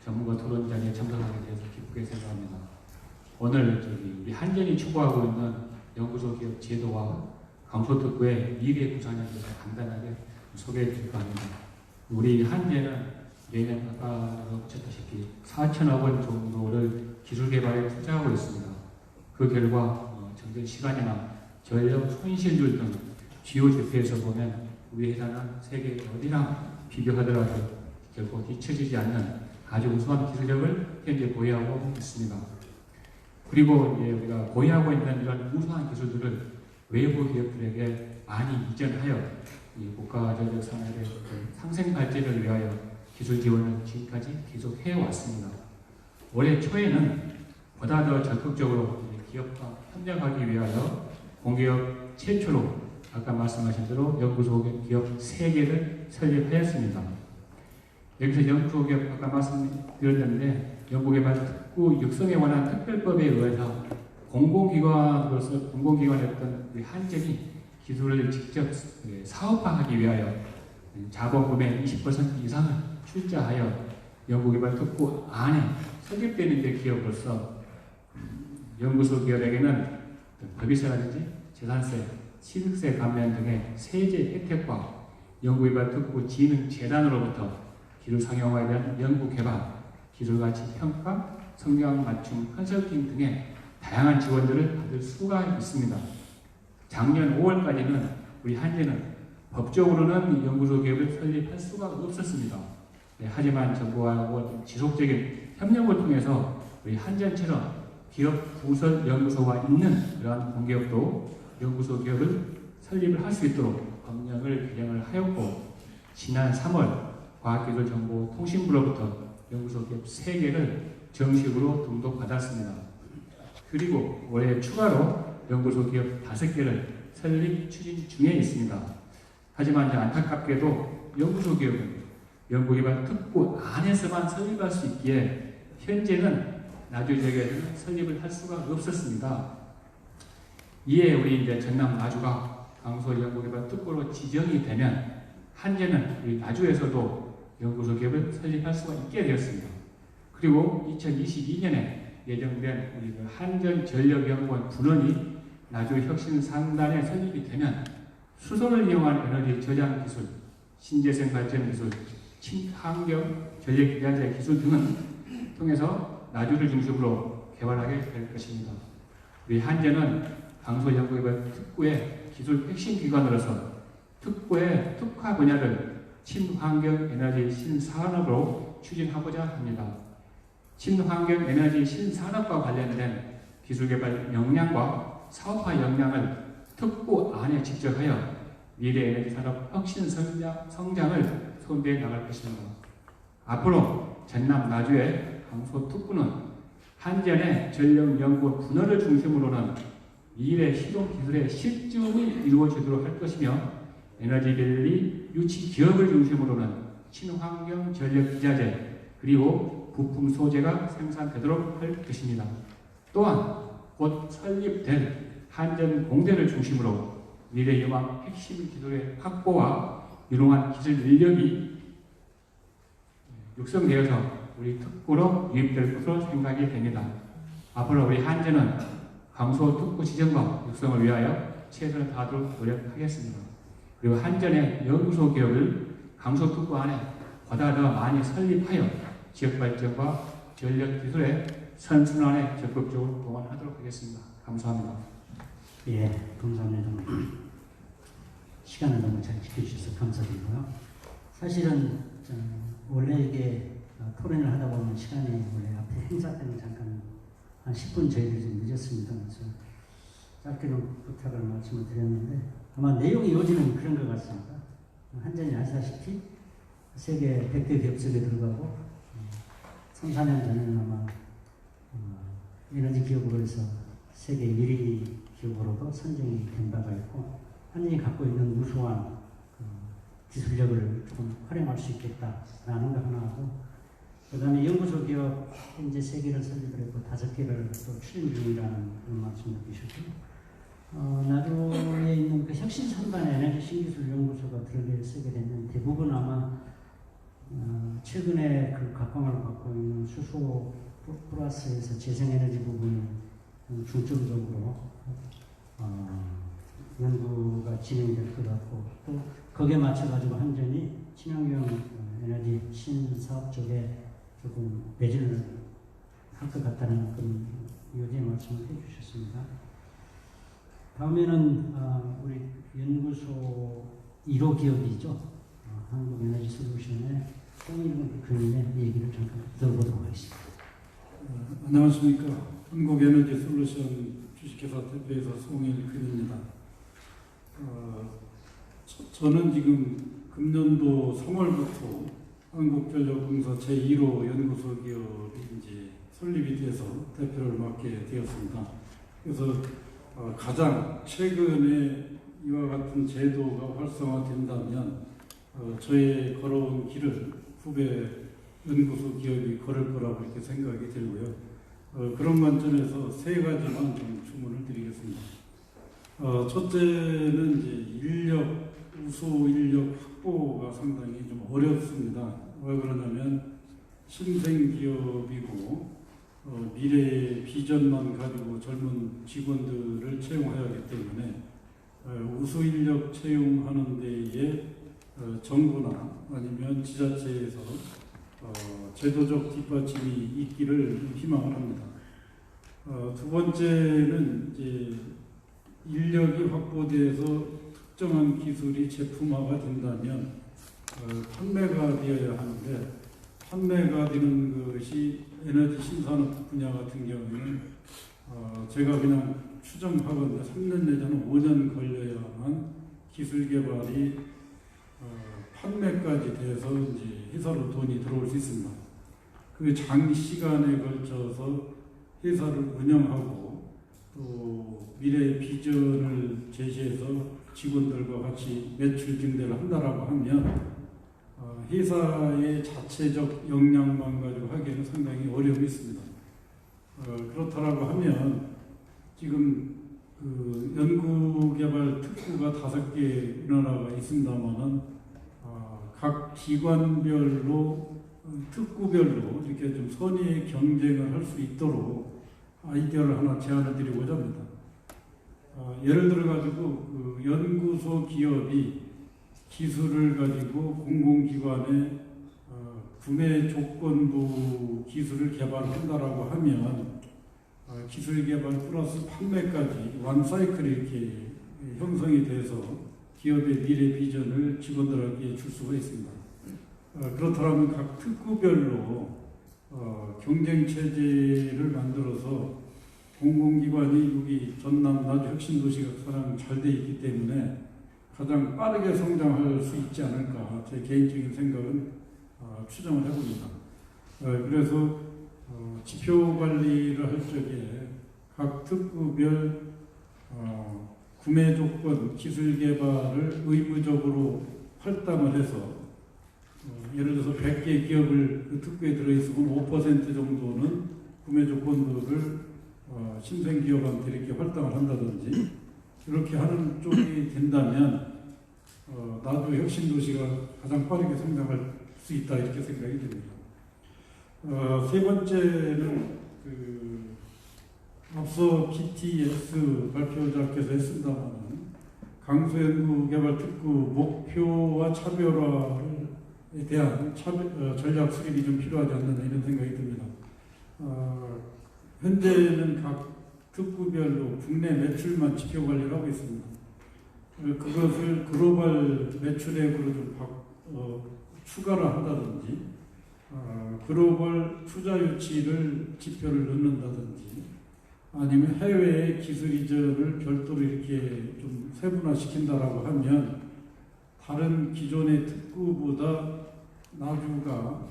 전문가 토론장에 참석하게 돼서 기쁘게 생각합니다. 오늘 우리 한전이 추구하고 있는 연구소 기업 제도와 강소특구의 미래 구상에 대해서 간단하게 소개해 드릴까 합니다. 우리 한전은 내년 아까 보셨다시피 4천억 원 정도를 기술 개발에 투자하고 있습니다. 그 결과 정전 시간이나 전력 손실률 등 주요 지표에서 보면 우리 회사는 세계 어디랑 비교하더라도 결코 뒤처지지 않는 아주 우수한 기술력을 현재 보유하고 있습니다. 그리고 이제 우리가 보유하고 있는 이런 우수한 기술들을 외부 기업들에게 많이 이전하여 이 국가 전력 산업의 상생 발전을 위하여 기술 지원을 지금까지 계속 해왔습니다. 올해 초에는 보다 더 적극적으로 기업과 협력하기 위하여 공기업 최초로 아까 말씀하신 대로 연구소 기업 3개를 설립하였습니다. 여기서 연구소 기업 아까 말씀드렸는데 연구개발 특구 육성에 관한 특별법에 의해서 공공기관의 어떤 우리 한전이 기술을 직접 사업화하기 위하여 자본금의 20% 이상을 출자하여 연구개발 특구 안에 설립되는 데 기업으로서 연구소 기업에게는 법인세라든지 재산세, 취득세 감면 등의 세제 혜택과 연구개발 특구 진흥 재단으로부터 기술 상용화에 대한 연구개발, 기술가치 평가, 성장 맞춤 컨설팅 등의 다양한 지원들을 받을 수가 있습니다. 작년 5월까지는 우리 한전은 법적으로는 연구소 기업을 설립할 수가 없었습니다. 하지만 정부와 지속적인 협력을 통해서 우리 한전처럼 기업 부설 연구소가 있는 그러한 공기업도 연구소 기업을 설립을 할 수 있도록 법령을 개정을 하였고 지난 3월 과학기술정보통신부로부터 연구소 기업 3개를 정식으로 등록받았습니다. 그리고 올해 추가로 연구소 기업 5개를 설립 추진 중에 있습니다. 하지만 이제 안타깝게도 연구소 기업은 연구개발 특구 안에서만 설립할 수 있기에 현재는 나주 지역에서는 설립을 할 수가 없었습니다. 이에 우리 이제 전남 나주가 강소 연구개발 특구로 지정이 되면 한전은 우리 나주에서도 연구소 기업을 설립할 수가 있게 되었습니다. 그리고 2022년에 예정된 우리 한전전력연구원 분원이 나주 혁신상단에 설립이 되면 수소를 이용한 에너지 저장 기술, 신재생 발전 기술, 친환경 전력 기자재 기술 등은 통해서 나주를 중심으로 개발하게 될 것입니다. 우리 한전은 강소 연구개발 특구의 기술 핵심 기관으로서 특구의 특화 분야를 친환경 에너지 신산업으로 추진하고자 합니다. 친환경 에너지 신산업과 관련된 기술개발 역량과 사업화 역량을 특구 안에 집적하여 미래 에너지 산업 혁신 성장을 손대해 나갈 것입니다. 앞으로 전남 나주의 강소 특구는 한전의 전력연구 분야를 중심으로는 미래 실용 기술의 실증이 이루어지도록 할 것이며 에너지밸리 유치 기업을 중심으로는 친환경 전력 기자재 그리고 부품 소재가 생산되도록 할 것입니다. 또한 곧 설립될 한전 공대를 중심으로 미래 유망 핵심 기술의 확보와 유능한 기술 인력이 육성되어서 우리 특구로 유입될 것으로 생각이 됩니다. 앞으로 우리 한전은 강소 특구 지정과 육성을 위하여 최선을 다하도록 노력하겠습니다. 그리고 한전의 연구소 기업을 강소 특구 안에 보다 더 많이 설립하여 지역 발전과 전력 기술의 선순환에 적극적으로 동원하도록 하겠습니다. 감사합니다. 예, 감사합니다. 시간을 너무 잘 지켜주셔서 감사드리고요. 사실은 원래 이게 토론을 하다 보면 시간이 원래 앞에 행사 때문에 잠깐 한 10분 저희들이 좀 늦었습니다. 그래서 짧게는 부탁을 말씀을 드렸는데 아마 내용이 요지는 그런 것 같습니다. 한전이 아시다시피 세계 100대 기업 속에 들어가고 3, 4년 전에는 아마 에너지 기업으로 해서 세계 1위 기업으로도 선정이 된 바가 있고 한전이 갖고 있는 우수한 기술력을 좀 활용할 수 있겠다라는 거 하나하고 그 다음에 연구소 기업 현재 3개를 설립을 했고 5개를 또 추진 중이라는 그런 말씀을 주셨고 나주에 있는 그 혁신선단 에너지 신기술 연구소가 들어게 쓰게 됐는데 대부분 아마 최근에 그 각광을 받고 있는 수소 플러스에서 재생에너지 부분을 중점적으로 연구가 진행될 것 같고 또 거기에 맞춰가지고 한전이 친환경 에너지 신사업 쪽에 조금 매진을 할 것 같다는 그런 요지의 말씀을 해주셨습니다. 다음에는 우리 연구소 1호 기업이죠. 한국에너지솔루션의 송일근 대표님의 얘기를 잠깐 들어보도록 하겠습니다. 안녕하십니까. 한국에너지솔루션 주식회사 대표이사 송일근입니다. 저는 지금 금년도 3월부터 한국전력공사 제1호 연구소 기업이 이제 설립이 돼서 대표를 맡게 되었습니다. 그래서 가장 최근에 이와 같은 제도가 활성화된다면 저의 걸어온 길을 후배 연구소 기업이 걸을 거라고 이렇게 생각이 들고요. 그런 관점에서 세 가지만 좀 주문을 드리겠습니다. 첫째는 이제 우수 인력 확보가 상당히 좀 어렵습니다. 왜 그러냐면 신생 기업이고 미래의 비전만 가지고 젊은 직원들을 채용해야 하기 때문에 우수 인력 채용하는 데에 정부나 아니면 지자체에서 제도적 뒷받침이 있기를 희망을 합니다. 두 번째는 이제 인력이 확보돼서 특정한 기술이 제품화가 된다면 판매가 되어야 하는데 판매가 되는 것이 에너지 신산업 분야 같은 경우에는 제가 그냥 추정하건대 3년 내지는 5년 걸려야만 기술 개발이 판매까지 돼서 이제 회사로 돈이 들어올 수 있습니다. 그 장시간에 걸쳐서 회사를 운영하고 또 미래의 비전을 제시해서 직원들과 같이 매출 증대를 한다라고 하면 회사의 자체적 역량만 가지고 하기에는 상당히 어려움이 있습니다. 그렇다라고 하면 지금 그 연구개발 특구가 5개 우리나라가 있습니다만은 각 기관별로 특구별로 이렇게 좀 선의의 경쟁을 할 수 있도록 아이디어를 하나 제안을 드리고자 합니다. 예를 들어 가지고 그 연구소 기업이 기술을 가지고 공공기관에 구매 조건부 기술을 개발한다라고 하면 기술 개발 플러스 판매까지 원 사이클이 이렇게 형성이 돼서 기업의 미래 비전을 직원들에게 줄 수가 있습니다. 그렇다면 각 특구별로 경쟁 체제를 만들어서 공공기관이 여기 전남 나주 혁신도시가 가장 잘 돼 있기 때문에 가장 빠르게 성장할 수 있지 않을까 제 개인적인 생각은 추정을 해봅니다. 그래서 지표 관리를 할 적에 각 특구별 구매 조건, 기술 개발을 의무적으로 할당을 해서 예를 들어서 100개 기업을 그 특구에 들어있으면 5% 정도는 구매 조건들을 신생 기업한테 이렇게 활당을 한다든지 이렇게 하는 쪽이 된다면 나주 혁신도시가 가장 빠르게 성장할 수 있다 이렇게 생각이 듭니다. 세 번째는 앞서 BTS 발표자께서 했습니다만 강수연구개발 특구 목표와 차별화에 대한 전략 수립이 좀 필요하지 않느냐 이런 생각이 듭니다. 현재는 각 특구별로 국내 매출만 지표 관리를 하고 있습니다. 그것을 글로벌 매출액으로 좀 추가를 한다든지 글로벌 투자 유치를 지표를 넣는다든지 아니면 해외의 기술 이전을 별도로 이렇게 좀 세분화시킨다라고 하면 다른 기존의 특구보다 나주가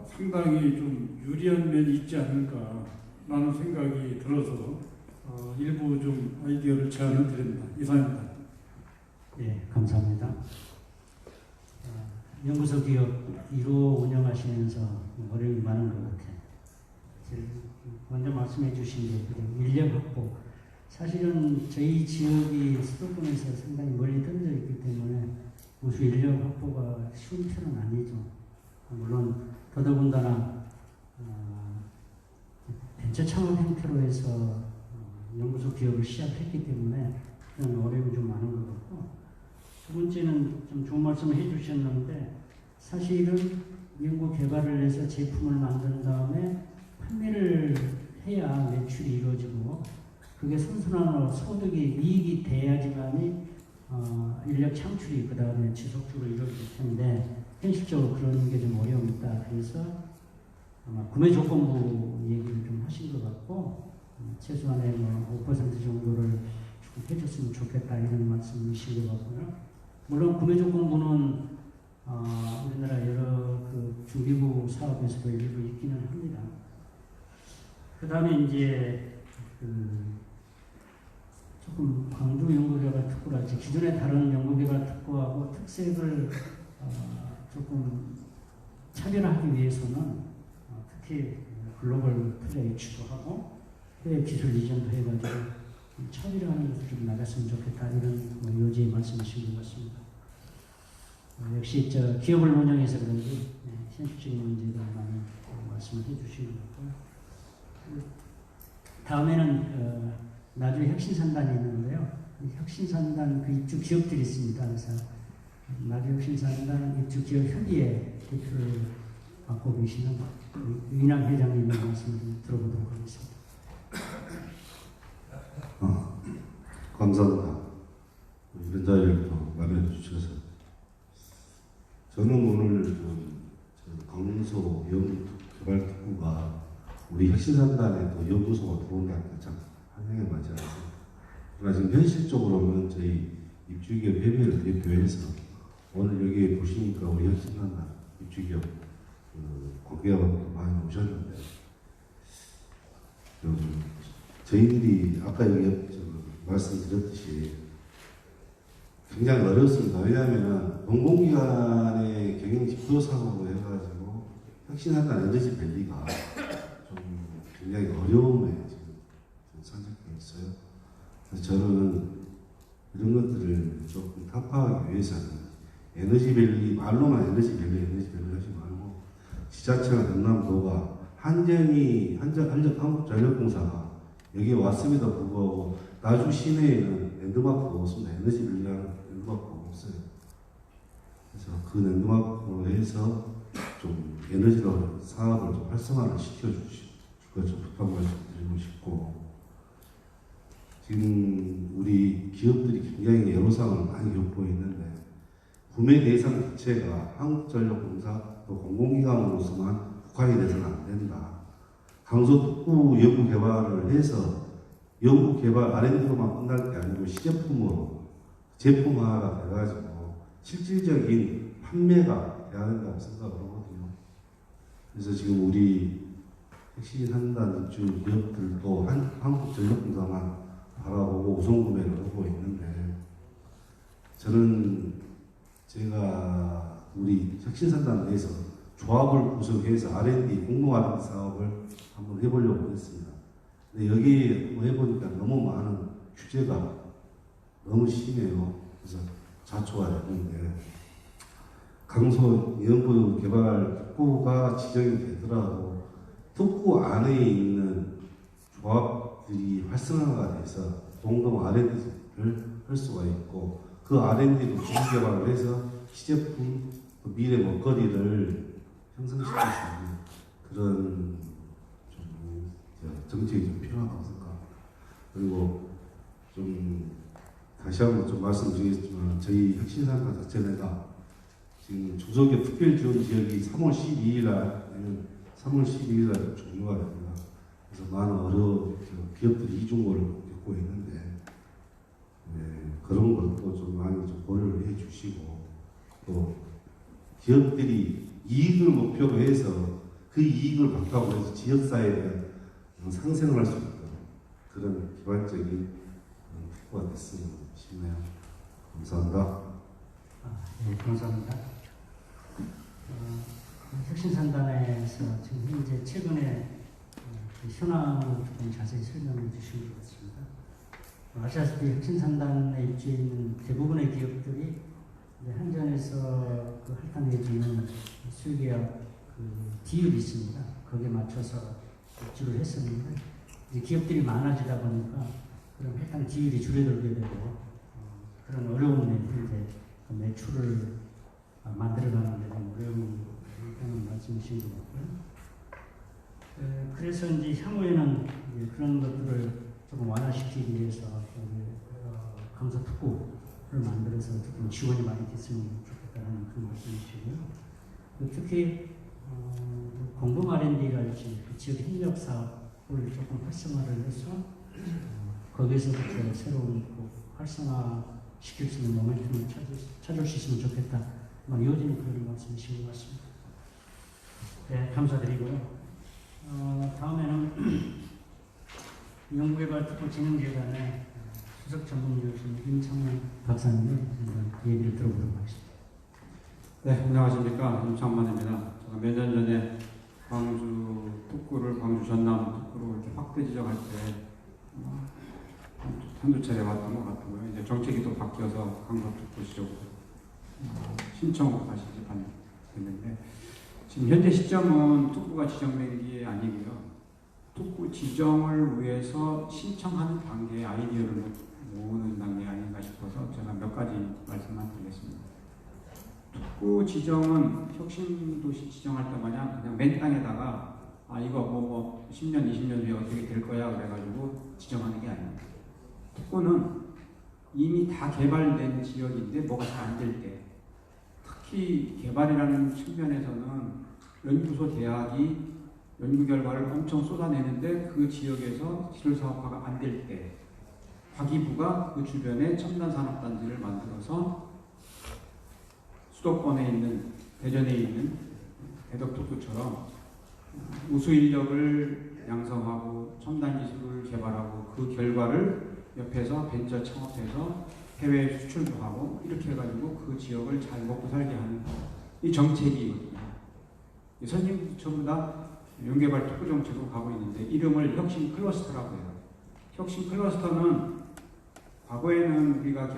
상당히 좀 유리한 면이 있지 않을까라는 생각이 들어서 일부 좀 아이디어를 제안을 드립니다. 이상입니다. 네, 감사합니다. 연구소 기업 1호 운영하시면서 어려움이 많은 것 같아요. 먼저 말씀해 주신 게 인력 확보. 사실은 저희 지역이 수도권에서 상당히 멀리 떨어져 있기 때문에 우수 인력 확보가 쉬운 편은 아니죠. 물론 더더군다나 벤처 창업 형태로 해서 연구소 기업을 시작했기 때문에 그런 어려움이 좀 많은 것 같고, 두 번째는 좀 좋은 말씀을 해주셨는데 사실은 연구 개발을 해서 제품을 만든 다음에 판매를 해야 매출이 이루어지고 그게 선순환으로 소득이 이익이 돼야지만이 인력 창출이 그 다음에 지속적으로 이루어질 텐데 현실적으로 그런 게 좀 어려움이 있다. 그래서 아마 구매 조건부 얘기를 좀 하신 것 같고 최소한의 뭐 5% 정도를 좀 해줬으면 좋겠다 이런 말씀이신 것 같고요. 물론 구매 조건부는 우리나라 여러 그 중기부 사업에서도 일부 있기는 합니다. 그 다음에 이제 조금 광주 연구개발 특구랄지 기존의 다른 연구개발 특구하고 특색을 조금 차별화하기 위해서는 특히 글로벌 투자에 주도하고 해외 기술 이전도 해가지고 차별화하는 것을 좀 나갔으면 좋겠다 이런 요지의 말씀이신 것 같습니다. 역시 기업을 운영해서 그런지 현실적인 문제도 많이 말씀을 해주시는 것 같고요. 다음에는 나중에 혁신산단이 있는데요. 혁신산단 그 입주 기업들이 있습니다. 그래서 나중에 혁신산단 입주 기업 협의회 대표를 맡고 계시는 윤양 회장님의 말씀을 좀 들어보도록 하겠습니다. 감사합니다. 이런 자리를 또 마련해 주셔서 저는 오늘 강릉소 연구개발특구가 우리 혁신산단에 또 연구소가 들어온다는 게 참 환영에 맞지 않습니다. 그러나 지금 현실적으로는 저희 입주기업 협의회를 대표해서 오늘 여기 보시니까 우리 혁신산단 입주기업 관계자분도 많이 오셨는데 저희들이 아까 여기 말씀드렸듯이 굉장히 어렵습니다. 왜냐하면 공공기관의 경영 지표사고로 해가지고 혁신산단 에너지 밸리가 좀 굉장히 어려움에 지금 산적해 있어요. 그래서 저는 이런 것들을 조금 타파하기 위해서는 에너지밸리, 말로만 에너지밸리 하지 말고 지자체나 경남도가 한전한국전력공사가 여기에 왔음에도 불구하고 나주 시내에는 랜드마크가 없습니다. 에너지밸리라는 랜드마크가 없어요. 그래서 그 랜드마크로 해서 좀 에너지 사업을 좀 활성화를 시켜주실 것 좀 부탁 말씀드리고 싶고, 지금 우리 기업들이 굉장히 애로사항을 많이 겪고 있는데 구매 대상 자체가 한국전력공사 또 공공기관으로서만 국한이 돼서는 안 된다. 강소특구 연구개발을 해서 연구개발 R&D로만 끝날 게 아니고 시제품으로 제품화가 돼가지고 실질적인 판매가 돼야 된다고 생각을 하거든요. 그래서 지금 우리 혁신산단 입주 기업들도 한국전력공사만 바라보고 우선 구매를 하고 있는데, 저는 제가 우리 혁신산단 내에서 조합을 구성해서 R&D, 공동 R&D 사업을 한번 해보려고 했습니다. 근데 여기 해보니까 너무 많은 규제가 너무 심해요. 그래서 자초가 됐는데, 강소 연구 개발 특구가 지정이 되더라도 특구 안에 있는 조합들이 활성화가 돼서 공동 R&D를 할 수가 있고, 그 R&D로 주기개발을 해서 시제품, 미래 먹거리를 형성시킬 수 있는 그런 좀 정책이 좀 필요하다고 생각합니다. 그리고 좀 다시 한번 좀 말씀드리겠지만, 저희 혁신산단 자체가 지금 중소기업 특별지원지역이 3월 12일 날, 3월 12일 날 종료가 됩니다. 그래서 많은 기업들이 이중고를 겪고 있는데, 그런 것도 좀 많이 좀 고려를 해 주시고, 또 기업들이 이익을 목표로 해서 그 이익을 바탕으로 해서 지역사회에 대한 상생을 할 수 있도록 그런 기반적인 특구가 됐으면 싶네요. 감사합니다. 네, 감사합니다. 혁신산단에서 지금 현재 최근에 현황을 조금 자세히 설명해 주신 것 같습니다. 아시다시피 혁신산단에 입주해 있는 대부분의 기업들이 한전에서 그 할당해주는 수익계약 디율이 있습니다. 거기에 맞춰서 입주를 했었는데, 이제 기업들이 많아지다 보니까 그런 할당 디율이 줄어들게 되고 그런 어려움에 현재 그 매출을 만들어가는 데 좀 어려움이 있다는 말씀이신 것 같고요. 그래서 이제 향후에는 이제 그런 것들을 조금 완화시키기 위해서 강서특구 만들어서 좀 지원이 많이 됐으면 좋겠다는 그런 말씀이시고요. 특히 공동 R&D랄지 그 지역 협력 사업을 조금 활성화를 해서 거기에서부터 새로운 활성화 시킬 수 있는 모멘텀을 찾을 수 있으면 좋겠다. 요즘 그런 말씀이신 것 같습니다. 네, 감사드리고요. 다음에는 연구개발특구 진흥재단의 수석 전문위원이신 임창만 박사님의 얘기를 들어보도록 하겠습니다. 네, 안녕하십니까. 임창만입니다. 제가 몇 년 전에 광주 특구를, 광주 전남 특구를 이렇게 확대 지정할 때 한두 차례 왔던 것 같고요. 이제 정책이 또 바뀌어서 강서 특구 지정 신청 다시 집행됐는데, 지금 현재 시점은 특구가 지정된 게 아니고요. 특구 지정을 위해서 신청하는 단계의 아이디어를 모으는 단계 아닌가 싶어서 제가 몇 가지 말씀만 드리겠습니다. 특구 지정은 혁신도시 지정할 때 마냥 그냥 맨 땅에다가 이거 뭐 10년, 20년 뒤에 어떻게 될 거야 그래가지고 지정하는 게 아닙니다. 특구는 이미 다 개발된 지역인데 뭐가 잘 안 될 때, 특히 개발이라는 측면에서는 연구소 대학이 연구 결과를 엄청 쏟아내는데 그 지역에서 기술사업화가 안 될 때, 과기부가 그 주변에 첨단 산업단지를 만들어서 수도권에 있는, 대전에 있는 대덕특구처럼 우수 인력을 양성하고 첨단 기술을 개발하고 그 결과를 옆에서 벤처 창업해서 해외 수출도 하고 이렇게 해가지고 그 지역을 잘 먹고 살게 하는 이 정책이거든요. 선진국 전부 다 연계발 특구 정책으로 가고 있는데 이름을 혁신 클러스터라고 해요. 혁신 클러스터는 과거에는 우리가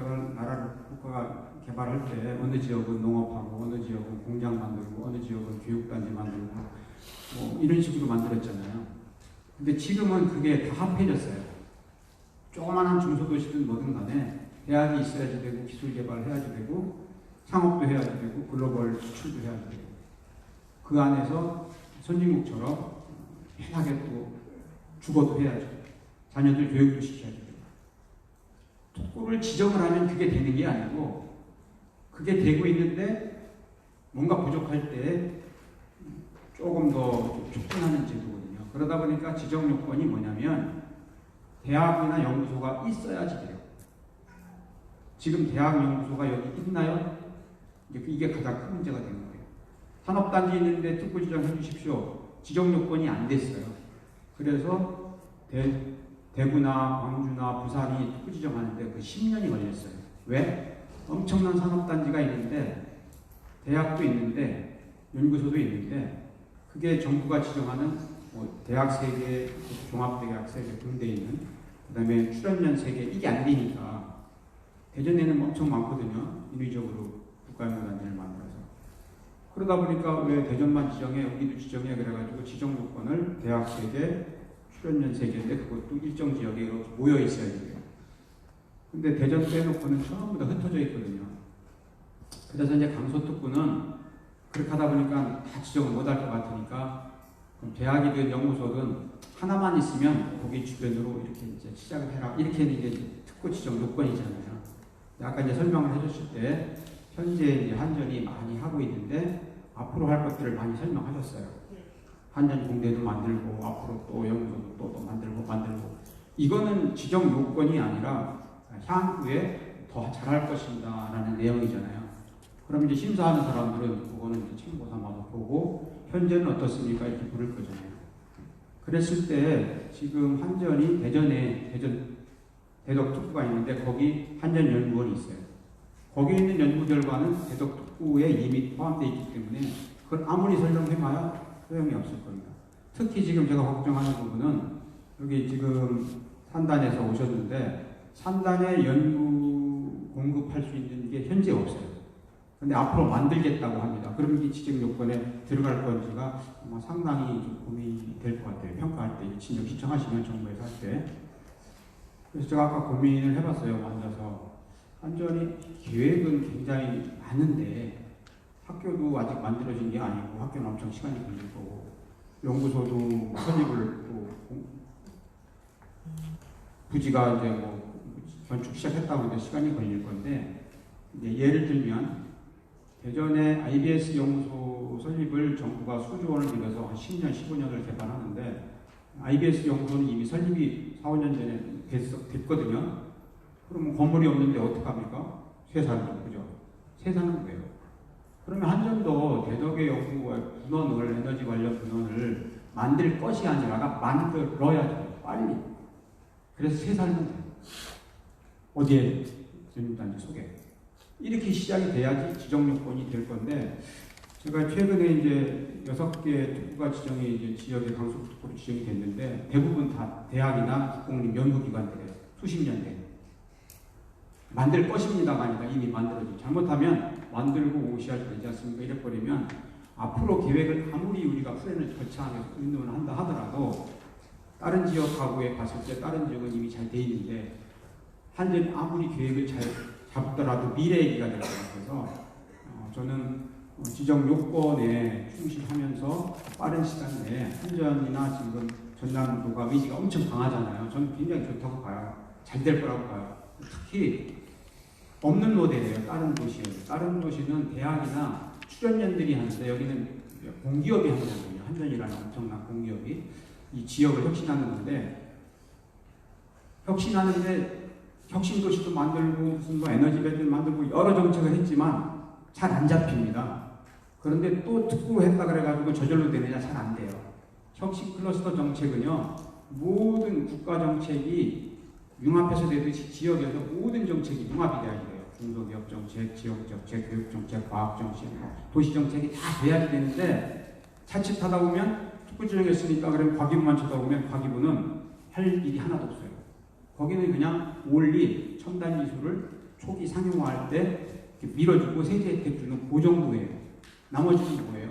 국가가 개발할 때 어느 지역은 농업하고 어느 지역은 공장 만들고 어느 지역은 교육단지 만들고 뭐 이런 식으로 만들었잖아요. 근데 지금은 그게 다 합해졌어요. 조그마한 중소도시든 뭐든 간에 대학이 있어야지 되고 기술 개발을 해야지 되고 창업도 해야지 되고 글로벌 수출도 해야지 되고 그 안에서 선진국처럼 편하게 또 죽어도 해야죠. 자녀들 교육도 시켜야 되고. 특구를 지정을 하면 그게 되는 게 아니고 그게 되고 있는데 뭔가 부족할 때 조금 더 촉진하는 제도거든요. 그러다 보니까 지정 요건이 뭐냐면 대학이나 연구소가 있어야지 돼요. 지금 대학 연구소가 여기 있나요? 이게 가장 큰 문제가 되는 거예요. 산업단지 있는데 특구 지정해 주십시오. 지정 요건이 안 됐어요. 그래서 대구나 광주나 부산이 특구 지정하는데 그 10년이 걸렸어요. 왜? 엄청난 산업단지가 있는데 대학도 있는데 연구소도 있는데 그게 정부가 지정하는 뭐 대학 3개, 종합대학 3개 군대 있는 그 다음에 출연년 3개 이게 안 되니까 대전에는 엄청 많거든요. 인위적으로 국가연구단지를 만들어서. 그러다 보니까 왜 대전만 지정해 우리도 지정해 그래가지고 지정 요건을 대학 3개, 출연년 3개인데 그것도 일정 지역에 이렇게 모여 있어야 돼요. 근데 대전 빼놓고는 전부 다 흩어져 있거든요. 그래서 이제 강서특구는 그렇게 하다 보니까 다 지정을 못할 것 같으니까 그럼 대학이든 연구소든 하나만 있으면 거기 주변으로 이렇게 이제 시작을 해라. 이렇게 이게 특구 지정 요건이잖아요. 아까 이제 설명을 해주실 때 현재 이제 한전이 많이 하고 있는데 앞으로 할 것들을 많이 설명하셨어요. 한전 공대도 만들고 앞으로 또 연구소도 또 만들고 이거는 지정 요건이 아니라 향후에 더 잘할 것입니다 라는 내용이잖아요. 그럼 이제 심사하는 사람들은 그거는 이제 참고 삼아서 보고 현재는 어떻습니까 이렇게 물을 거잖아요. 그랬을 때 지금 한전이 대전에 대덕특구가 있는데 거기 한전연구원이 있어요. 거기 있는 연구 결과는 대덕특구에 이미 포함되어 있기 때문에 그걸 아무리 설명해봐야 소용이 없을 겁니다. 특히 지금 제가 걱정하는 부분은 여기 지금 산단에서 오셨는데 산단에 연구 공급할 수 있는 게 현재 없어요. 근데 앞으로 만들겠다고 합니다. 그럼 이 지정 요건에 들어갈 건지가 아마 상당히 좀 고민이 될 것 같아요. 평가할 때, 진정 신청하시면 정부에서 할 때. 그래서 제가 아까 고민을 해봤어요. 앉아서. 한전이 계획은 굉장히 많은데 학교도 아직 만들어진 게 아니고 학교는 엄청 시간이 걸릴 거고 연구소도 설립을 또 부지가 이제 뭐 건축 시작했다고 이제 시간이 걸릴 건데, 이제 예를 들면 대전에 IBS 연구소 설립을 정부가 수조 원을 들여서 한 10년, 15년을 개발하는데, IBS 연구소는 이미 설립이 4, 5년 전에 됐거든요. 그러면 건물이 없는데 어떡합니까? 쇠사는, 그죠? 쇠사는 왜요? 그러면 한전도 대덕의 연구와 분원을, 에너지 관련 분원을 만들 것이 아니라 만들어야죠. 빨리. 그래서 쇠사는 돼요. 어디에 전립단지 속에. 이렇게 시작이 돼야지 지정 요건이 될 건데, 제가 최근에 이제 6개 특구가 지정이 이제 지역의 강속 특구로 지정이 됐는데, 대부분 다 대학이나 국공립 연구기관들에 수십 년 된. 만들 것입니다만이다. 이미 만들어지. 잘못하면 만들고 오시할 되지 않습니까? 이래버리면 앞으로 계획을 아무리 우리가 플랜을 절차하면서 운동을 한다 하더라도 다른 지역하고에 봤을 때 다른 지역은 이미 잘 돼 있는데, 한전이 아무리 계획을 잘 잡더라도 미래 얘기가 될 것 같아서 저는 지정 요건에 충실하면서 빠른 시간 내에 한전이나 지금 전남도가 의지가 엄청 강하잖아요. 저는 굉장히 좋다고 봐요. 잘 될 거라고 봐요. 특히 없는 모델이에요. 다른 도시에. 다른 도시는 대학이나 출연연들이 하는데, 여기는 공기업이 하는 거거든요. 한전이라는 엄청난 공기업이 이 지역을 혁신하는 건데, 혁신하는데 혁신도시도 만들고 무슨 뭐 에너지배들 만들고 여러 정책을 했지만 잘 안 잡힙니다. 그런데 또 특구했다 그래가지고 저절로 되느냐? 잘 안 돼요. 혁신 클러스터 정책은요, 모든 국가 정책이 융합해서 되듯이 지역에서 모든 정책이 융합이 돼야 돼요. 중소기업 정책, 지역 정책, 교육 정책, 과학 정책, 도시 정책이 다 돼야 되는데, 자칫하다 보면 특구 지정했으니까 그러면 과기부만 쳐다보면 과기부는 할 일이 하나도 없어요. 거기는 그냥 원리 첨단 기술을 초기 상용화할 때 이렇게 밀어주고 세제 혜택 주는 그 정도예요. 나머지는 뭐예요?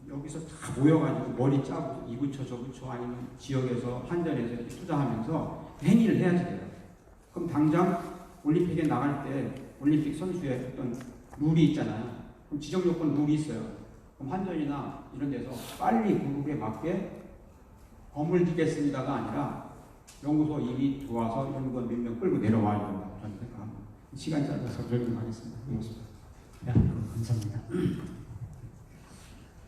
여기서 다 모여가지고 머리 짜고 이 부처 저 부처 아니면 지역에서 한전에서 이렇게 투자하면서 행위를 해야지 돼요. 그럼 당장 올림픽에 나갈 때 올림픽 선수의 어떤 룰이 있잖아요. 그럼 지정 요건 룰이 있어요. 그럼 한전이나 이런 데서 빨리 그 룰에 맞게 건물 짓겠습니다가 아니라 연구소 이미 들어와서 연구원 몇 명 끌고 내려와야 된다. 저는 생각합니다. 시간 짧아서 결론하겠습니다. 네, 감사합니다.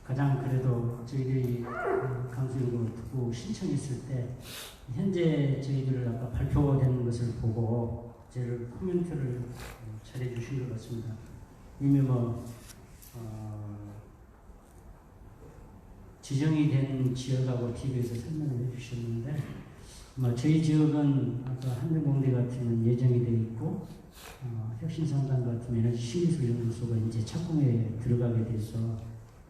가장 그래도 저희들이 강수연구 특구 신청했을 때 현재 저희들 아까 발표된 것을 보고 저를 코멘트를 잘해 주신 것 같습니다. 이미 지정이 된 지역하고 TV에서 설명을 해주셨는데, 저희 지역은 아까 한전공대 같으면 예정이 되어 있고, 혁신상담 같은 에너지 신기술 연구소가 이제 착공에 들어가게 돼서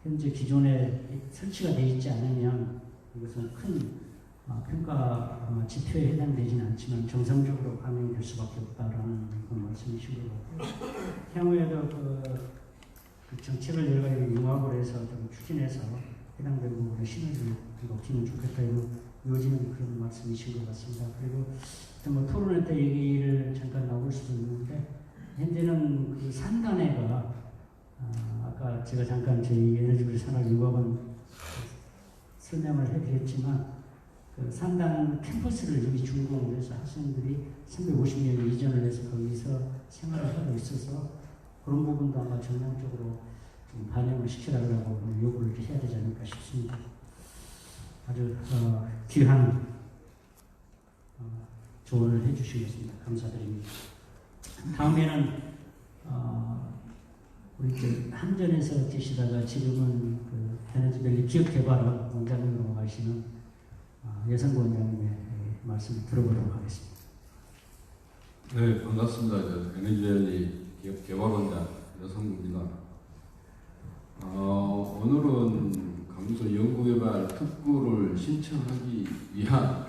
현재 기존에 설치가 되어 있지 않으면 이것은 큰 평가 지표에 해당되지는 않지만 정상적으로 반영될 수밖에 없다라는 그런 말씀이신 것 같고요. 향후에도 그 정책을 여러 가지 융합을 해서 좀 추진해서 해당되는 부분에 시너지를 높이면 좋겠다 이어지는 그런 말씀이신 것 같습니다. 그리고 뭐 토론회 때 얘기를 잠깐 나올 수도 있는데, 현재는 그 산단회가 아까 제가 잠깐 저희 에너지비 산업융합원 설명을 해드렸지만, 그 산단 캠퍼스를 여기 준공을 해서 학생들이 350명 이전을 해서 거기서 생활을 하고 있어서 그런 부분도 아마 전향적으로 좀 반영을 시켜달라고 요구를 해야 되지 않을까 싶습니다. 아주 귀한 조언을 해주시겠습니다. 감사드립니다. 다음에는 우리 한전에서 계시다가 지금은 그 에너지밸리 기업개발원 원장님으로 넘어가시는 여성부 원장님의 말씀을 들어보도록 하겠습니다. 네, 반갑습니다. 에너지밸리 기업개발원장 여성부입니다. 오늘은 강서 연구개발 특구를 신청하기 위한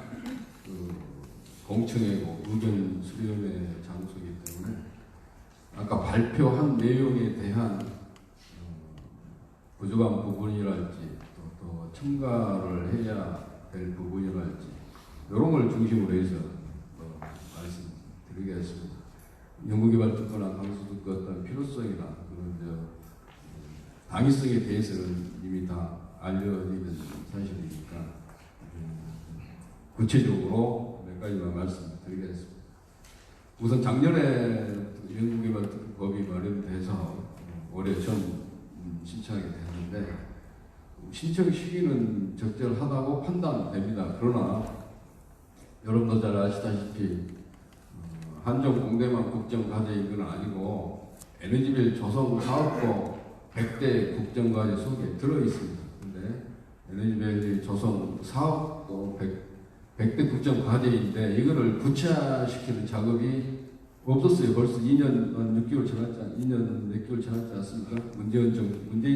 공청회고 의견 수렴의 장소이기 때문에 아까 발표한 내용에 대한 부족한 부분이랄지 또 첨가를 해야 될 부분이랄지 이런 걸 중심으로 해서 말씀드리겠습니다. 연구개발 특구나 강서 특구 어떤 필요성이나 그런 당위성에 대해서는 이미 다 알려진 사실이니까 구체적으로 몇 가지만 말씀드리겠습니다. 우선 작년에 연구개발법이 마련돼서 올해 처음 신청하게 됐는데 신청 시기는 적절하다고 판단됩니다. 그러나 여러분도 잘 아시다시피 한정 공대만 국정과제인 건 아니고 에너지별 조성 사업도 100대 국정과제 속에 들어있습니다. 근데 에너지별 조성 사업도 100대 국정과제인데 이거를 구체화시키는 작업이 없었어요. 벌써 2년 몇 개월 지났지 않습니까? 문재인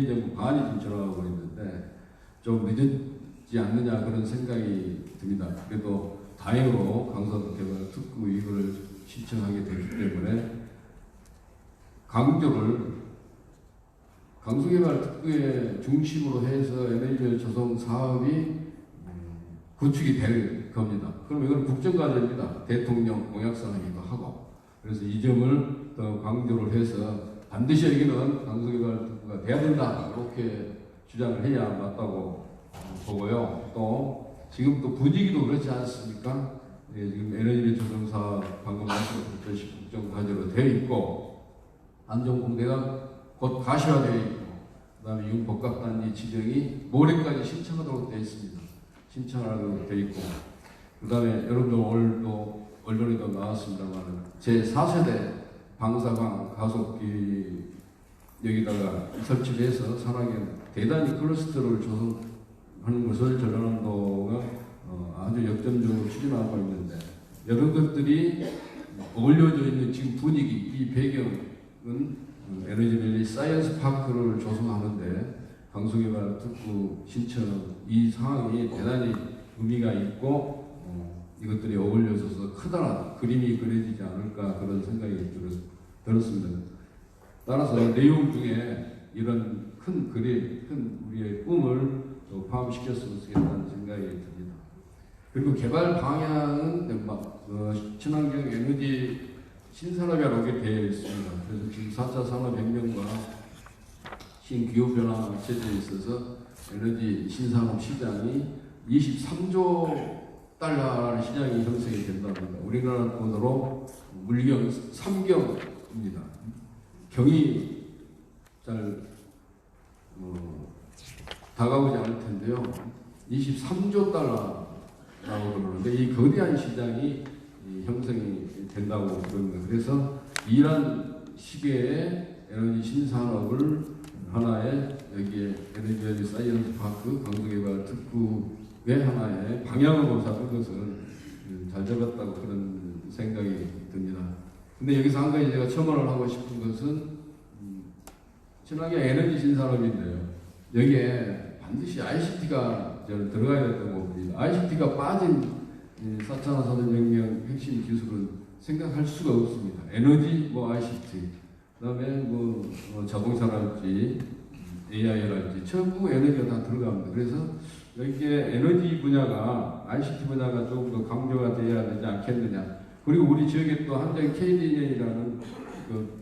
정부 반이 좀 지나가고 있는데 좀 늦었지 않느냐 그런 생각이 듭니다. 그래도 다행으로 강서개발 특구 이거를 신청하게 되기 때문에 강서개발 특구의 중심으로 해서 에너지 조성 사업이 구축이 될 겁니다. 그럼 이건 국정과제입니다. 대통령 공약사항이기도 하고. 그래서 이 점을 더 강조를 해서 반드시 여기는 강서개발 특구가 돼야 된다. 이렇게 주장을 해야 맞다고 보고요. 또 지금 또 분위기도 그렇지 않습니까? 예, 지금 에너지 조성 사업 방금 말씀드렸듯이 국정과제로 되어 있고 안전공대가 곧 가시화되어 있고 그다음에 윤복합단지 지정이 모레까지 신청하도록 되어 있습니다. 신청하도록 되어 있고 그다음에 여러분들 오늘도 언론에도 나왔습니다만 제4세대 방사광 가속기 여기다가 설치해서 산학연 대단히 클러스터를 조성하는 것을 전라남도가 아주 역점적으로 추진하고 있는데 이런 것들이 어울려져 있는 지금 분위기 이 배경은 에너지밸리 사이언스 파크를 조성하는데 강서개발 특구 신청 이 상황이 대단히 의미가 있고 이것들이 어울려져서 크다란 그림이 그려지지 않을까 그런 생각이 들었습니다. 따라서 내용 중에 이런 큰 그림, 큰 우리의 꿈을 포함시켰으면 좋겠다는 생각이 듭니다. 그리고 개발 방향은 친환경 에너지 신산업이라고 되어 있습니다. 그래서 지금 4차 산업혁명과 신기후변화 체제에 있어서 에너지 신산업 시장이 23조 달러라는 시장이 형성이 된답니다. 우리나라 돈으로 물경 3경입니다. 경이 잘 다가오지 않을 텐데요. 23조 달러라고 그러는데 이 거대한 시장이 형성이 된다고 그럽니다. 그래서 이런 시기에 에너지 신산업을 하나의 여기에 에너지 사이언스 파크 강서개발 특구의 하나의 방향으로 잡은 것은 잘 잡았다고 그런 생각이 듭니다. 근데 여기서 한 가지 제가 첨언을 하고 싶은 것은 친환경 에너지 신산업인데요. 여기에 반드시 ICT가 들어가야 된다고 봅니다. ICT가 빠진 4차 산업혁명 핵심 기술은 생각할 수가 없습니다. 에너지, ICT, 그다음에 자동차랄지 AI랄지 전부 에너지가 다 들어갑니다. 그래서 여기에 에너지 분야가 ICT 분야가 조금 더 강조가 돼야 되지 않겠느냐. 그리고 우리 지역에 또 한정 KDN이라는 그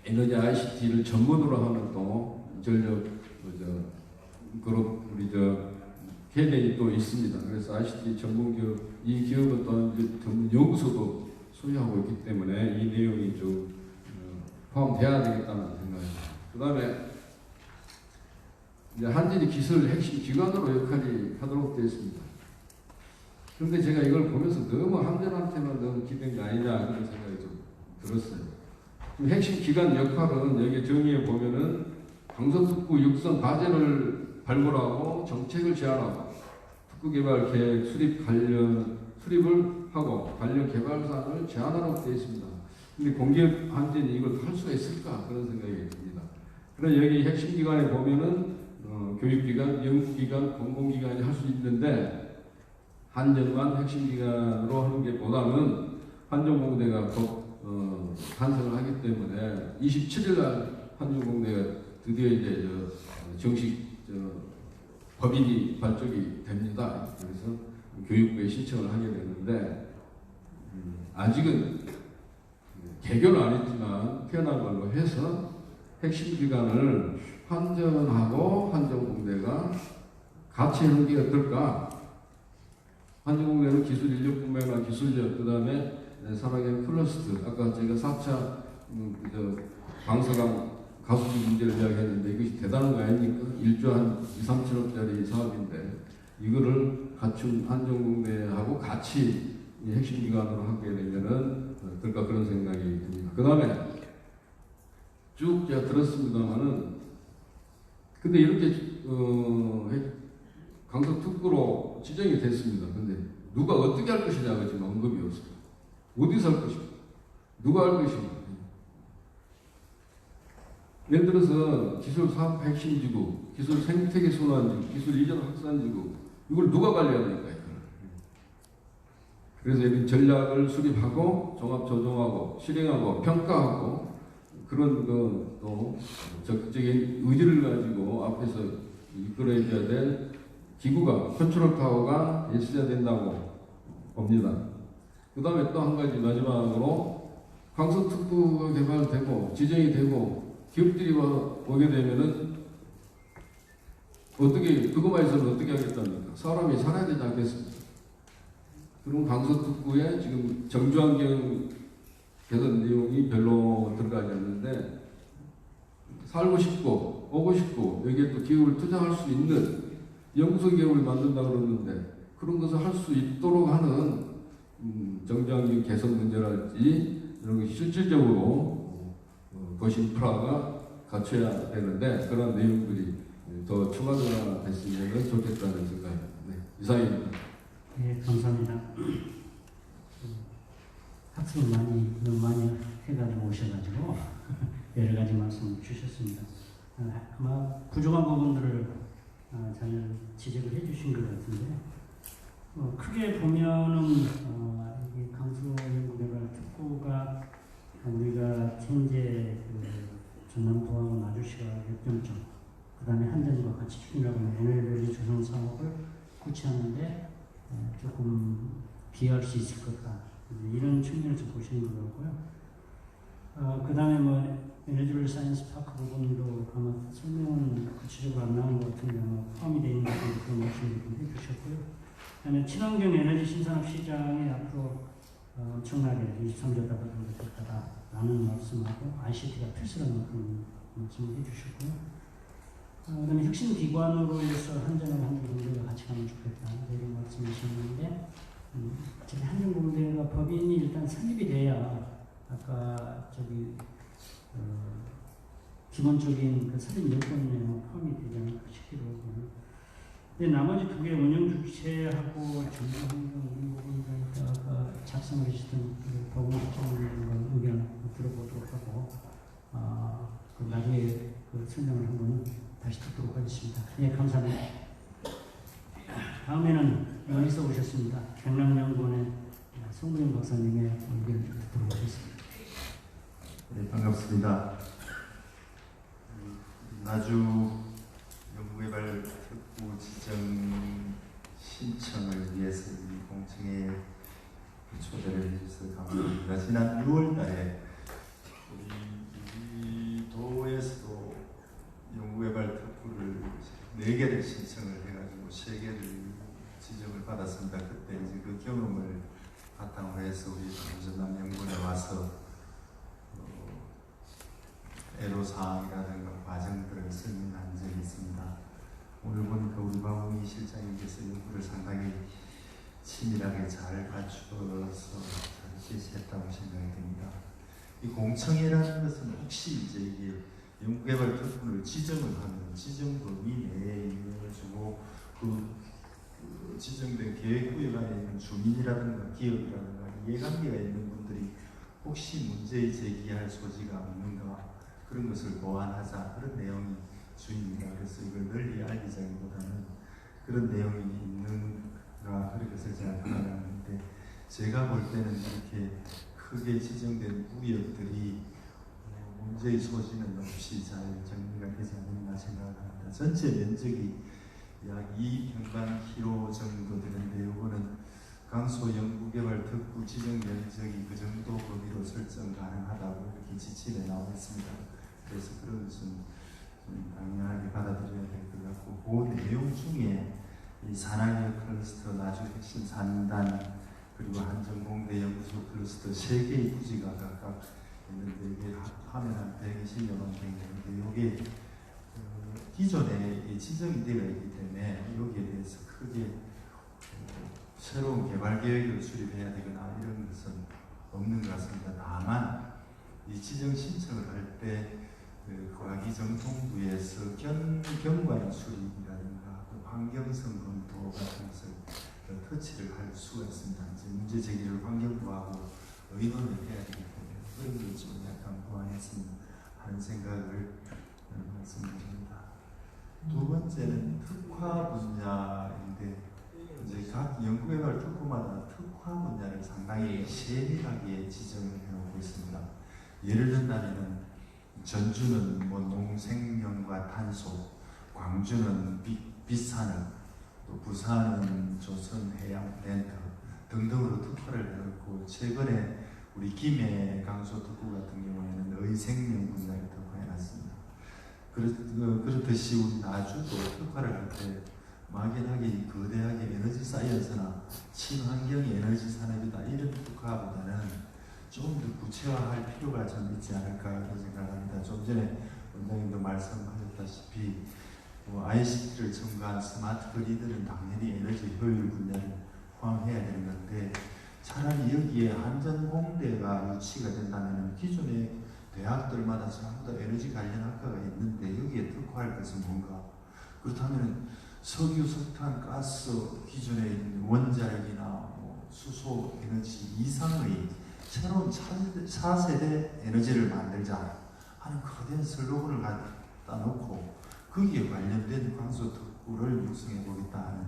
에너지 ICT를 전문으로 하는 또 전력 그룹 우리 KDN이 또 있습니다. 그래서 ICT 전문 기업 이 기업은 또 전문 연구소도 소유하고 있기 때문에 이 내용이 좀 포함돼야 되겠다는 생각입니다. 그다음에 이제 한진이 기술 핵심 기관으로 역할이 하도록 되어 있습니다. 그런데 제가 이걸 보면서 너무 한전한테만 너무 기댄 게 아니냐 그런 생각이 좀 들었어요. 핵심 기관 역할은 여기 정의에 보면은 강서특구 육성 과제를 발굴하고 정책을 제안하고 특구 개발 계획 수립을 하고 관련 개발 사항을 제안하라고 되어 있습니다. 근데 공기업 한진이 이걸 할 수가 있을까 그런 생각이 듭니다. 그래서 여기 핵심 기관에 보면은 교육기관, 연구기관, 공공기관이 할 수 있는데 한전만 핵심 기관으로 하는 게 보다는 한전공대가 탄생을 하기 때문에 27일 날 한전공대가 드디어 이제 정식 법인이 발족이 됩니다. 그래서 교육부에 신청을 하게 되는데 아직은 개교는 안 했지만 태어난 걸로 해서 핵심 기관을 한전하고 한전공대가 같이 하는 게 어떨까? 한전공대는 기술 인력뿐만 아니라 기술력, 그 다음에 산악연 클러스터, 아까 제가 4차 방사강 가수지 문제를 이야기했는데 이것이 대단한 거 아닙니까? 1조 한 2, 3천억짜리 사업인데 이거를 갖춘 한정공대하고 같이 핵심 기관으로 하게 되면은 어떨까 그런 생각이 듭니다. 그 다음에 쭉 제가 들었습니다만은 근데 이렇게 강서특구로 지정이 됐습니다. 근데 누가 어떻게 할 것이냐가 지금 언급이 없어요. 어디서 할 것인가? 누가 할 것인가? 예를 들어서 기술 사업 핵심지구, 기술 생태계 순환지구, 기술 이전 확산지구 이걸 누가 관리해야 될까? 그래서 이런 전략을 수립하고 종합 조정하고 실행하고 평가하고 그런 또 적극적인 의지를 가지고 앞에서 이끌어줘야 될 기구가 컨트롤 타워가 있어야 된다고 봅니다. 그 다음에 또 한 가지 마지막으로 강서특구가 개발되고 지정이 되고 기업들이 오게 되면은 어떻게 그것만 해서는 어떻게 하겠답니까? 사람이 살아야 되지 않겠습니까? 그럼 강서특구에 지금 정주환경 개선 내용이 별로 들어가지 않는데 살고 싶고 오고 싶고 여기에 또 기업을 투자할 수 있는 연구소 기업을 만든다고 그러는데 그런 것을 할 수 있도록 하는 정주환경 개선 문제랄지 이런 것이 실질적으로 도시인프라가 갖춰야 되는데 그런 내용들이 더 추가가 됐으면 좋겠다는 생각입니다. 네, 이상입니다. 네, 감사합니다. 학습을 너무 많이 해가지고 오셔가지고 여러 가지 말씀을 주셨습니다. 아마 부족한 부분들을 잘 지적을 해주신 것 같은데 크게 보면은 이 강서연구개발특구가 우리가 현재 전남도하고 나주시가 역점점, 그 다음에 한전과 같이 추진하고 있는 에너지 조성 사업을 구체하는데 조금 기여할 수 있을 거다. 이런 측면에서 보시는 것 같고요. 그 다음에 에너지 사이언스 파크 부분도 아마 설명은 구체적으로 안 나온 것 같은데 포함이 되어 있는 그런 말씀을 좀 해주셨고요. 그 다음에 친환경 에너지 신산업 시장에 앞으로 엄청나게 23조 달러 정도 될 거다라는 말씀하고 ICT가 필수라는 그런 말씀을 해주셨고요. 그 다음에 혁신 기관으로 해서 한전하고 한전공대가 같이 가면 좋겠다 이런 말씀이셨는데 한전공대가 법인이 일단 설립이 돼야 아까 기본적인 그 설립 요건에 포함이 되지 않을까 싶기도 하고 근데 나머지 두 개 운영 주체하고 정부환경 이런 부분들 작성을 하시던 보건복지원 의견 들어보도록 하고 나중에 설명을 한번 다시 듣도록 하겠습니다. 네, 감사합니다. 다음에는 여기서 오셨습니다. 경남연구원의 송구영 박사님의 의견을 듣도록 하겠습니다. 네, 반갑습니다. 나주 연구개발 특구 지정 신청을 위해서 이 공청회에 초대를 해주셔서 감사합니다. 지난 6월 달에 우리 도에서도 연구개발 특구를 4개를 신청을 해가지고 3개를 지정을 받았습니다. 그때 이제 그 경험을 바탕으로 해서 우리 전남 연구원에 와서 애로사항이라든가 과정들을 설명한 적이 있습니다. 오늘 보니까 우리 박웅희 실장님께서 연구를 상당히 치밀하게 잘 갖추어서 잘 실시했다고 생각이 됩니다. 이 공청회라는 것은 혹시 이제 이게 연구개발 특구를 지정을 하면 지정 범위 내에 있어가지고 그 지정된 계획구역 안에 있는 주민이라든가 기업이라든가 이해관계가 있는 분들이 혹시 문제 제기할 소지가 없는가 그런 것을 보완하자 그런 내용이 주입니다. 그래서 이걸 널리 알리자기보다는 그런 내용이 있는가 그런 것을 제가 판단하는데 제가 볼 때는 이렇게 크게 지정된 구역들이 문제의 소지는 없이 잘 정리가 되지 않았나 생각합니다. 전체 면적이 약 2평방km 정도 되는데 이거는 강소 연구개발 특구 지정 면적이 그 정도 범위로 설정 가능하다고 이렇게 지침에 나와 있습니다. 그래서 그런 것은 당연하게 받아들여야 될 것 같고 그 내용 중에 이 산학역 클러스터 나주 핵심 3단 그리고 한전공대 연구소 클러스터 3개의 부지가 각각 있는데 이게 하면 한 120여 만 평인데 이게 기존에 지정이 되어 있기 때문에 여기에 대해서 크게 새로운 개발 계획을 수립해야 되거나 이런 것은 없는 것 같습니다. 다만 이 지정 신청을 할 때 과기정통부에서 경관 수립이라든가 또 환경성 검토 같은 것을 터치를 할 수가 있습니다. 이제 문제 제기를 환경부하고 의논을 해야 되기 때문에 그런 걸 좀 약간 보완했으면 하는 생각을 말씀드립니다. 두 번째는 특화 분야인데 이제 각 연구개발 특구마다 특화 분야를 상당히 세밀하게 지정을 해놓고 있습니다. 예를 든다면 전주는 뭐 농생명과 탄소, 광주는 비산업, 또 부산은 조선해양렌터 등등으로 특화를 해놓고 최근에 우리 김해 강소 특구 같은 경우에는 의생명 분야를 특화해놨습니다. 그렇듯이 우리 나주도 특화를 할 때 막연하게 거대하게 에너지 사이언스나 친환경 에너지 산업이다 이런 특화보다는 좀 더 구체화할 필요가 좀 있지 않을까 그런 생각을 합니다. 좀 전에 원장님도 말씀하셨다시피 ICT를 첨가한 스마트 그리드는 당연히 에너지 효율 분야를 포함해야 되는 건데 차라리 여기에 한전공대가 유치가 된다면 기존의 대학들마다 전부 다 에너지 관련 학과가 있는데 여기에 특화할 것은 뭔가 그렇다면 석유, 석탄, 가스 기존에 있는 원자력이나 수소 에너지 이상의 새로운 4세대 에너지를 만들자 하는 거대한 슬로건을 갖다 놓고 거기에 관련된 강소 특구를 육성해 보겠다 하는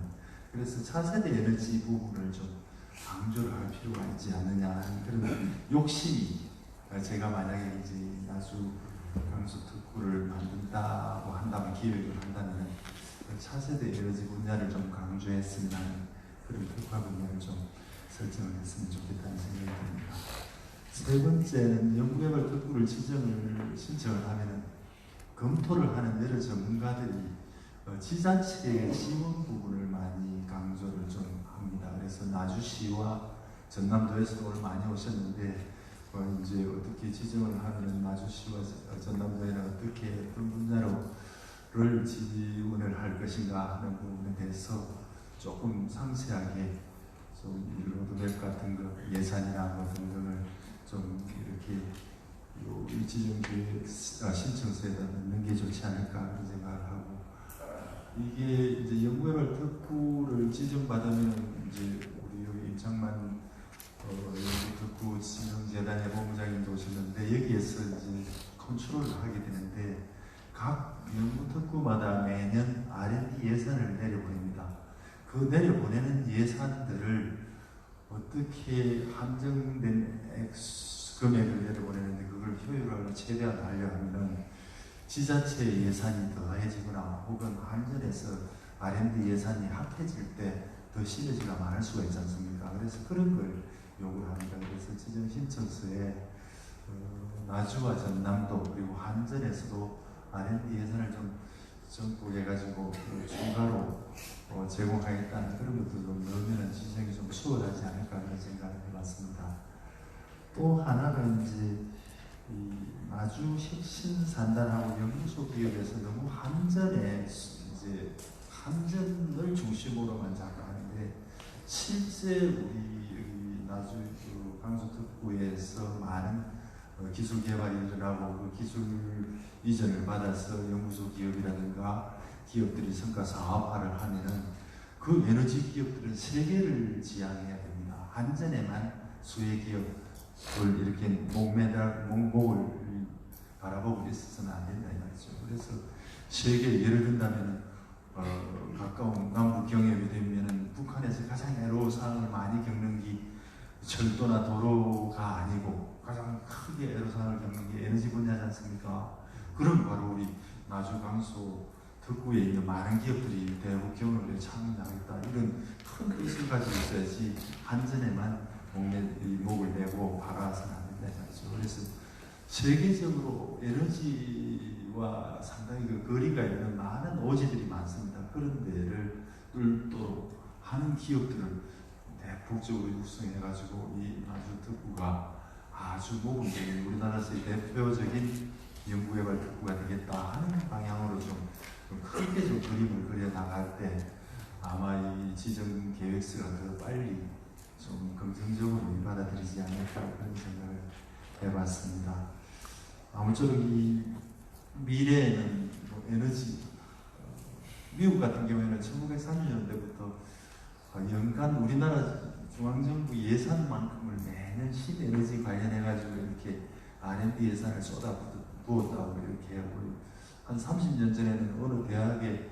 그래서 4세대 에너지 부분을 좀 강조를 할 필요가 있지 않느냐 하는 그런 욕심이 제가 만약에 이제 나주 강소 특구를 만든다고 한다면 기획을 한다면 4세대 에너지 분야를 좀 강조했으면 하는 그런 특화 분야를 좀 설정을 했으면 좋겠다는 생각이 듭니다. 세 번째는 연구개발 특구를 신청을 하면 검토를 하는 여러 전문가들이 지자체의 지원 부분을 많이 강조를 좀 합니다. 그래서 나주시와 전남도에서 오늘 많이 오셨는데 이제 어떻게 지정을 하면 나주시와 전남도에는 어떻게 어떤 분야로를 지원을 할 것인가 하는 부분에 대해서 조금 상세하게 좀 로드맵 같은 거 예산이나 뭐 등등을 좀 이렇게 이 지정계획 신청서에다 넣는 게 좋지 않을까 그런 생각을 하고 이게 이제 연구개발 특구를 지정받으면 이제 우리 여기 임창만 연구특구 지정재단의 본부장님도 오셨는데 여기에서 이제 컨트롤을 하게 되는데 각 연구특구마다 매년 R&D 예산을 내려보냅니다. 그 내려보내는 예산들을 어떻게 한정된 금액을 내려보내는데 그걸 효율화를 최대한 하려면 지자체 예산이 더해지거나 혹은 한전에서 R&D 예산이 합해질 때 더 시너지가 많을 수가 있지 않습니까? 그래서 그런 걸 요구를 합니다. 그래서 지정 신청서에 나주와 전남도 그리고 한전에서도 R&D 예산을 좀 정부해가지고 추가로 제공하겠다는 그런 것도 좀 넣으면 지정이 좀 수월하지 않을까 그런 생각을 해봤습니다. 또 하나는 이제 이 나주 혁신산단하고 연구소 기업에서 너무 한전에 이제 한전을 중심으로만 자꾸 하는데 실제 우리 나주 강소특구에서 많은 기술 개발이 일어나고 그 기술 이전을 받아서 연구소 기업이라든가 기업들이 성과 사업화를 하면은 그 에너지 기업들은 세계를 지향해야 됩니다. 한전에만 수혜 기업을 이렇게 목을 바라보고 있어서는 안 된다 이 말이죠. 그래서 세계 예를 든다면 가까운 남북 경협이 되면은 북한에서 가장 애로사항을 많이 겪는 게 철도나 도로가 아니고 가장 크게 애로사항을 겪는 게 에너지 분야지 않습니까? 그럼 바로 우리 나주 강소 특구에 있는 많은 기업들이 대북 경협에 참여하겠다 이런 큰 의식을 가지고 있어야지 한전에만 목을 내고 박아서는 안 된다 이거죠. 그래서 세계적으로 에너지와 상당히 그 거리가 있는 많은 오지들이 많습니다. 그런 데를 뚫도록 하는 기업들을 대폭적으로 육성해가지고 이 나주 특구가 아주 모범적인 우리나라에서의 대표적인 연구개발 특구가 되겠다 하는 방향으로 좀 크게 좀 그림을 그려 나갈 때 아마 이 지정 계획서가 더 빨리 좀 긍정적으로 받아들이지 않을까 그런 생각을 해봤습니다. 아무쪼록 이 미래에는 뭐 에너지 미국 같은 경우에는 1930년대부터 연간 우리나라 중앙정부 예산만큼을 매년 신에너지 관련해가지고 이렇게 R&D 예산을 쏟아부었다고 이렇게 하고 한 30년 전에는 어느 대학에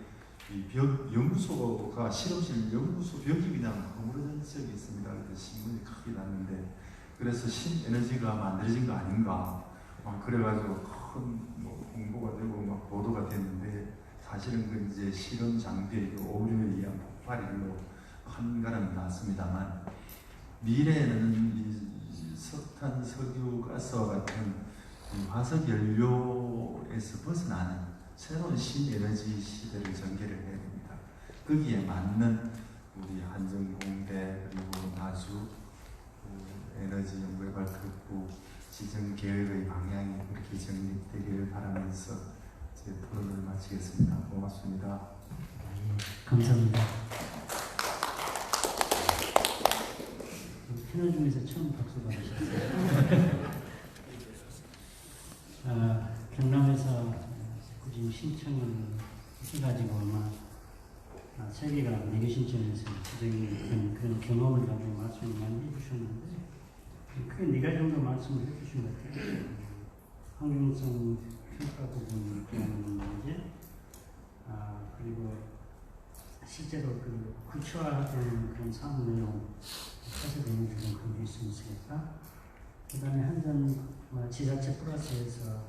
이 연구소가 실험실 연구소 벽이 그냥 허물어진 적이 있습니다. 그래서 신문이 크게 났는데 그래서 신에너지가 만들어진 거 아닌가 막 그래가지고 큰 뭐 홍보가 되고 막 보도가 됐는데 사실은 그 이제 실험 장비의 그 오류에 의한 폭발로 한가름 났습니다만 미래에는 이 석탄, 석유, 가스와 같은 화석 연료에서 벗어나는 새로운 신에너지 시대를 전개를 해야 됩니다. 거기에 맞는 우리 한전공대 그리고 나주 에너지 연구개발 특구 지정 계획의 방향이 그렇게 정립되기를 바라면서 제 토론을 마치겠습니다. 고맙습니다. 감사합니다. 패널 중에서 처음 박수 받으셨어요. 경남에서 지금 신청을 해가지고 아마 3개가 4개 신청해서 지정이 그런 경험을 가지고 말씀을 많이 해주셨는데 크게 4가지 정도 말씀을 해주신 것 같아요. 환경성 평가 부분 문제, 그리고 실제로 그 구체화된 그런 사무 내용 사실되는 그런 게 있으면 좋겠다. 그 다음에 한전 지자체 플러스에서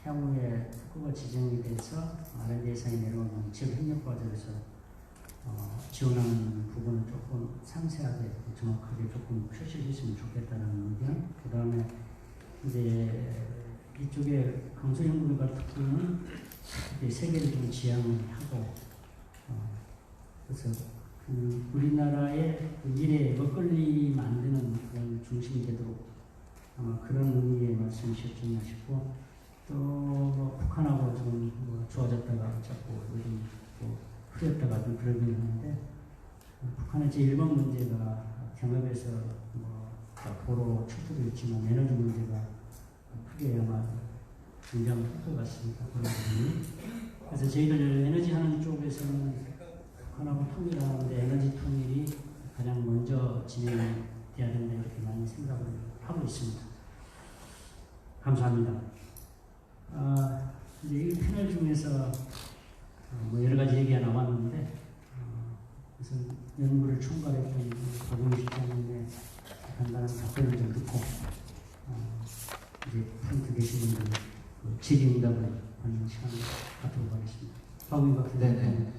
향후에 특구가 지정이 돼서 R&D 예산이 내려오는 지역 협력 과정에서 지원하는 부분을 조금 상세하게 정확하게 조금 표시해 주시면 좋겠다는 의견. 그 다음에 이제 이쪽에 강소연구개발 특구는 세계를 좀 지향을 하고 그래서 우리나라의 미래 먹거리 만드는 그런 중심이 되도록 아마 그런 의미의 말씀이셨지 싶고 또 북한하고 좀 좋아졌다가 자꾸 요즘 흐렸다가 좀 그러긴 하는데 북한의 제1번 문제가 경협에서 도로 출구도 있지만 에너지 문제가 크게 아마 등장을 할 것 같습니다. 그런 부분이. 그래서 저희들 에너지 하는 쪽에서는 북한하고 통일하는데 에너지 통일이 가장 먼저 진행돼야 된다 이렇게 많이 생각을 하고 있습니다. 감사합니다. 이제 이 패널 중에서 여러 가지 얘기가 나왔는데 그래서 연구를 총괄했던 박용희 실장님의 간단한 답변을 좀 듣고 이제 프런트 계신 분들 질의응답을 하는 시간을 갖도록 하겠습니다. 박용희 박사님. 네네.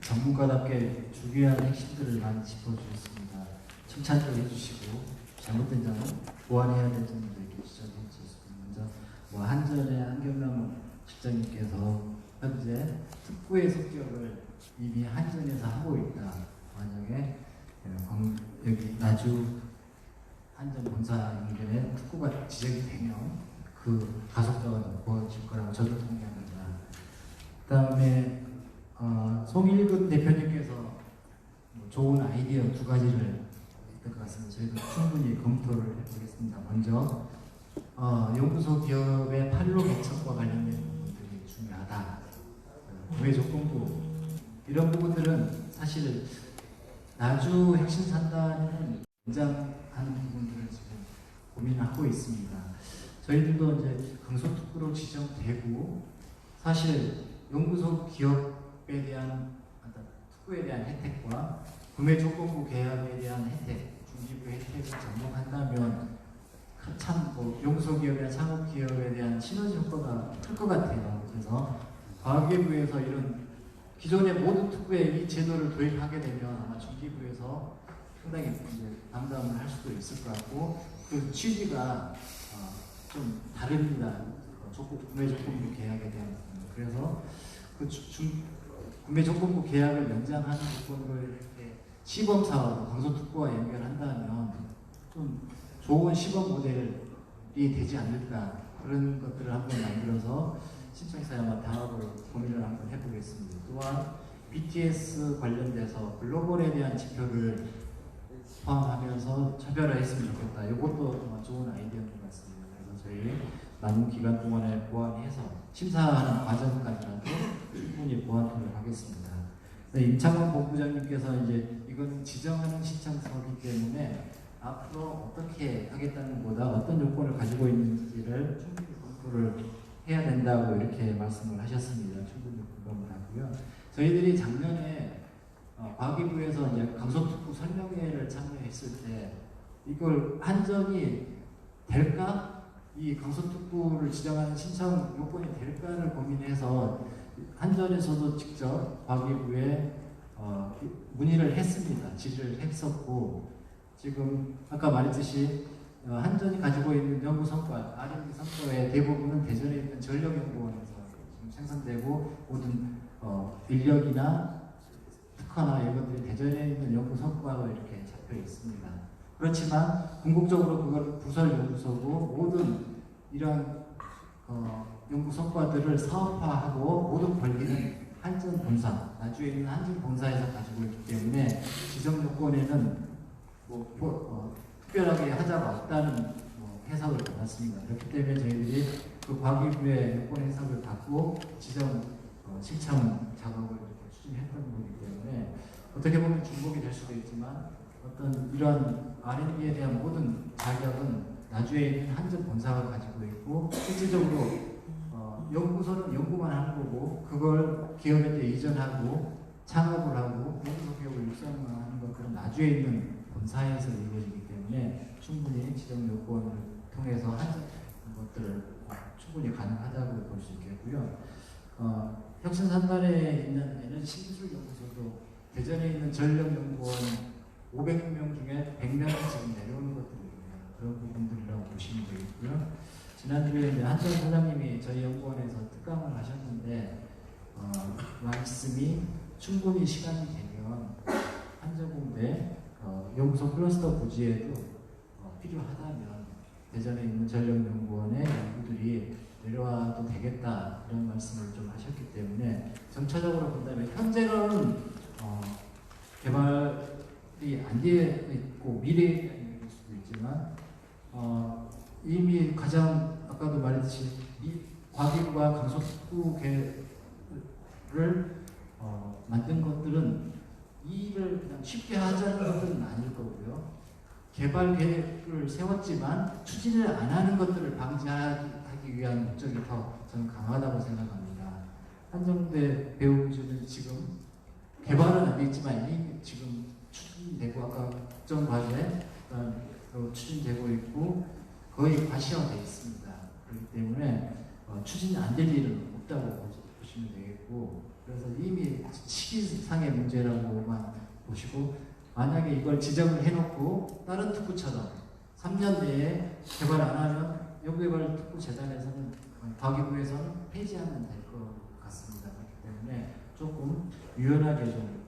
전문가답게 중요한 핵심들을 많이 짚어주셨습니다. 칭찬도 해주시고 잘못된 점은 보완해야 될 점도 이렇게 지적해 주셨습니다. 먼저 한전의 한경남 실장님께서 현재 특구의 성격을 이미 한전에서 하고 있다. 만약에 여기 나주 한전 본사 연결에 특구가 지정이 되면 그 가속도가 높아질 거라고 저도 동의합니다. 그 다음에 송일근 대표님께서 좋은 아이디어 2가지를 했던 것 같습니다. 저희도 충분히 검토를 해보겠습니다. 먼저 연구소 기업의 판로 개척과 관련된 부분들이 중요하다. 구매 조건부 이런 부분들은 사실 나주 핵심 산단은 연장하는 부분들을 지금 고민하고 있습니다. 저희들도 이제 강소특구로 지정되고 사실 연구소 기업에 대한 특구에 대한 혜택과 구매 조건부 계약에 대한 혜택, 중기부 혜택을 접목한다면 참 연구소 기업이나 창업 기업에 대한 시너지 효과가 클 것 같아요. 그래서 과학기부에서 이런 기존의 모든 특구에 이 제도를 도입하게 되면 아마 중기부에서 상당히 이제 담당을 할 수도 있을 것 같고 그 취지가 좀 다릅니다. 구매 조건부 계약에 대한 부분. 그래서 그 구매 조건부 계약을 연장하는 조건으로 이렇게 시범 사업, 강소특구와 연결한다면 좀 좋은 시범 모델이 되지 않을까, 그런 것들을 한번 만들어서 신청사에 한번 다음으로 고민을 한번 해보겠습니다. 또한 BTS 관련돼서 글로벌에 대한 지표를 포함하면서 차별화했으면 좋겠다. 이것도 좋은 아이디어인 것 같습니다. 그래서 저희 남은 기간 동안에 보완해서 심사하는 과정까지라도 충분히 보완하도록 하겠습니다. 임창원 본부장님께서 이제 이건 지정하는 신청서이기 때문에 앞으로 어떻게 하겠다는 것보다 어떤 요건을 가지고 있는지를 충분히 검토를 해야 된다고 이렇게 말씀을 하셨습니다. 충분히 공감을 하고요. 저희들이 작년에 과기부에서 이제 강소특구 설명회를 참여했을 때 이걸 한전이 될까? 이 강소특구를 지정하는 신청 요건이 될까를 고민해서 한전에서도 직접 과기부에 문의를 했습니다. 질의를 했었고, 지금 아까 말했듯이 한전이 가지고 있는 연구 성과, R&D 성과의 대부분은 대전에 있는 전력연구원에서 지금 생산되고, 모든 인력이나 특허나 이런 것들이 대전에 있는 연구 성과로 이렇게 잡혀 있습니다. 그렇지만 궁극적으로 그걸 부설연구소고 모든 이런 연구 성과들을 사업화하고 모든 권리는 한전 본사, 나주에 있는 한전 본사에서 가지고 있기 때문에 지정 요건에는 특별하게 하자가 없다는 해석을 받았습니다. 그렇기 때문에 저희들이 그 과기부의 요건 해석을 받고 지정 신청 작업을 이렇게 추진했던 거기 때문에 어떻게 보면 중복이 될 수도 있지만 어떤 이런 R&D에 대한 모든 자격은 나주에 있는 한전 본사가 가지고 있고, 실질적으로 연구소는 연구만 하는 거고 그걸 기업에 이전하고 창업을 하고 연구소 기업을 육성을 하는 것들은 나주에 있는 본사에서 이루어지기 때문에 충분히 지정 요건을 통해서 한전 것들을 충분히 가능하다고 볼 수 있겠고요. 혁신산단에 있는 에너지신기술연구소도 대전에 있는 전력연구원 500명 중에 100명은 지금 내려오는 것들입니다. 그런 부분들이라고 보시면 되겠고요. 지난주에 이제 한전 사장님이 저희 연구원에서 특강을 하셨는데 말씀이 충분히 시간이 되면 한전공대 연구소 클러스터 부지에도 필요하다면 대전에 있는 전력연구원의 연구들이 내려와도 되겠다, 이런 말씀을 좀 하셨기 때문에 전체적으로 본다면 현재로는 개발이 안 되어 있고 미래에 있는 수도 있지만 이미 가장 아까도 말했듯이 이 과기부가 강소특구를 만든 것들은 이 일을 그냥 쉽게 하자는 것들은 아닐 거고요. 개발 계획을 세웠지만 추진을 안 하는 것들을 방지하기 위한 목적이 더 저는 강하다고 생각합니다. 한정대 배우주는 지금 개발은 안 됐지만 이미 지금 추진되고 아까 국정과제 추진되고 있고 거의 과시화되어 있습니다. 그렇기 때문에 추진이 안 될 일은 없다고 보시면 되겠고, 그래서 이미 시기상의 문제라고만 보시고, 만약에 이걸 지정을 해놓고 다른 특구처럼 3년 내에 개발 안 하면 연구개발 특구재단에서는 과기부에서는 폐지하면 될 것 같습니다. 그렇기 때문에 조금 유연하게 좀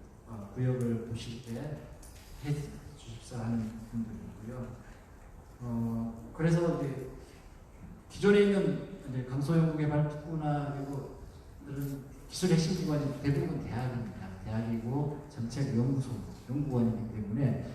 구역을 보실 때 해주십사 하는 분들이고요. 그래서 이제 기존에 있는 이제 강소연구개발 특구나 이거들은 기술 핵심 기관이 대부분 대학입니다. 대학이고 정책연구소, 연구원이기 때문에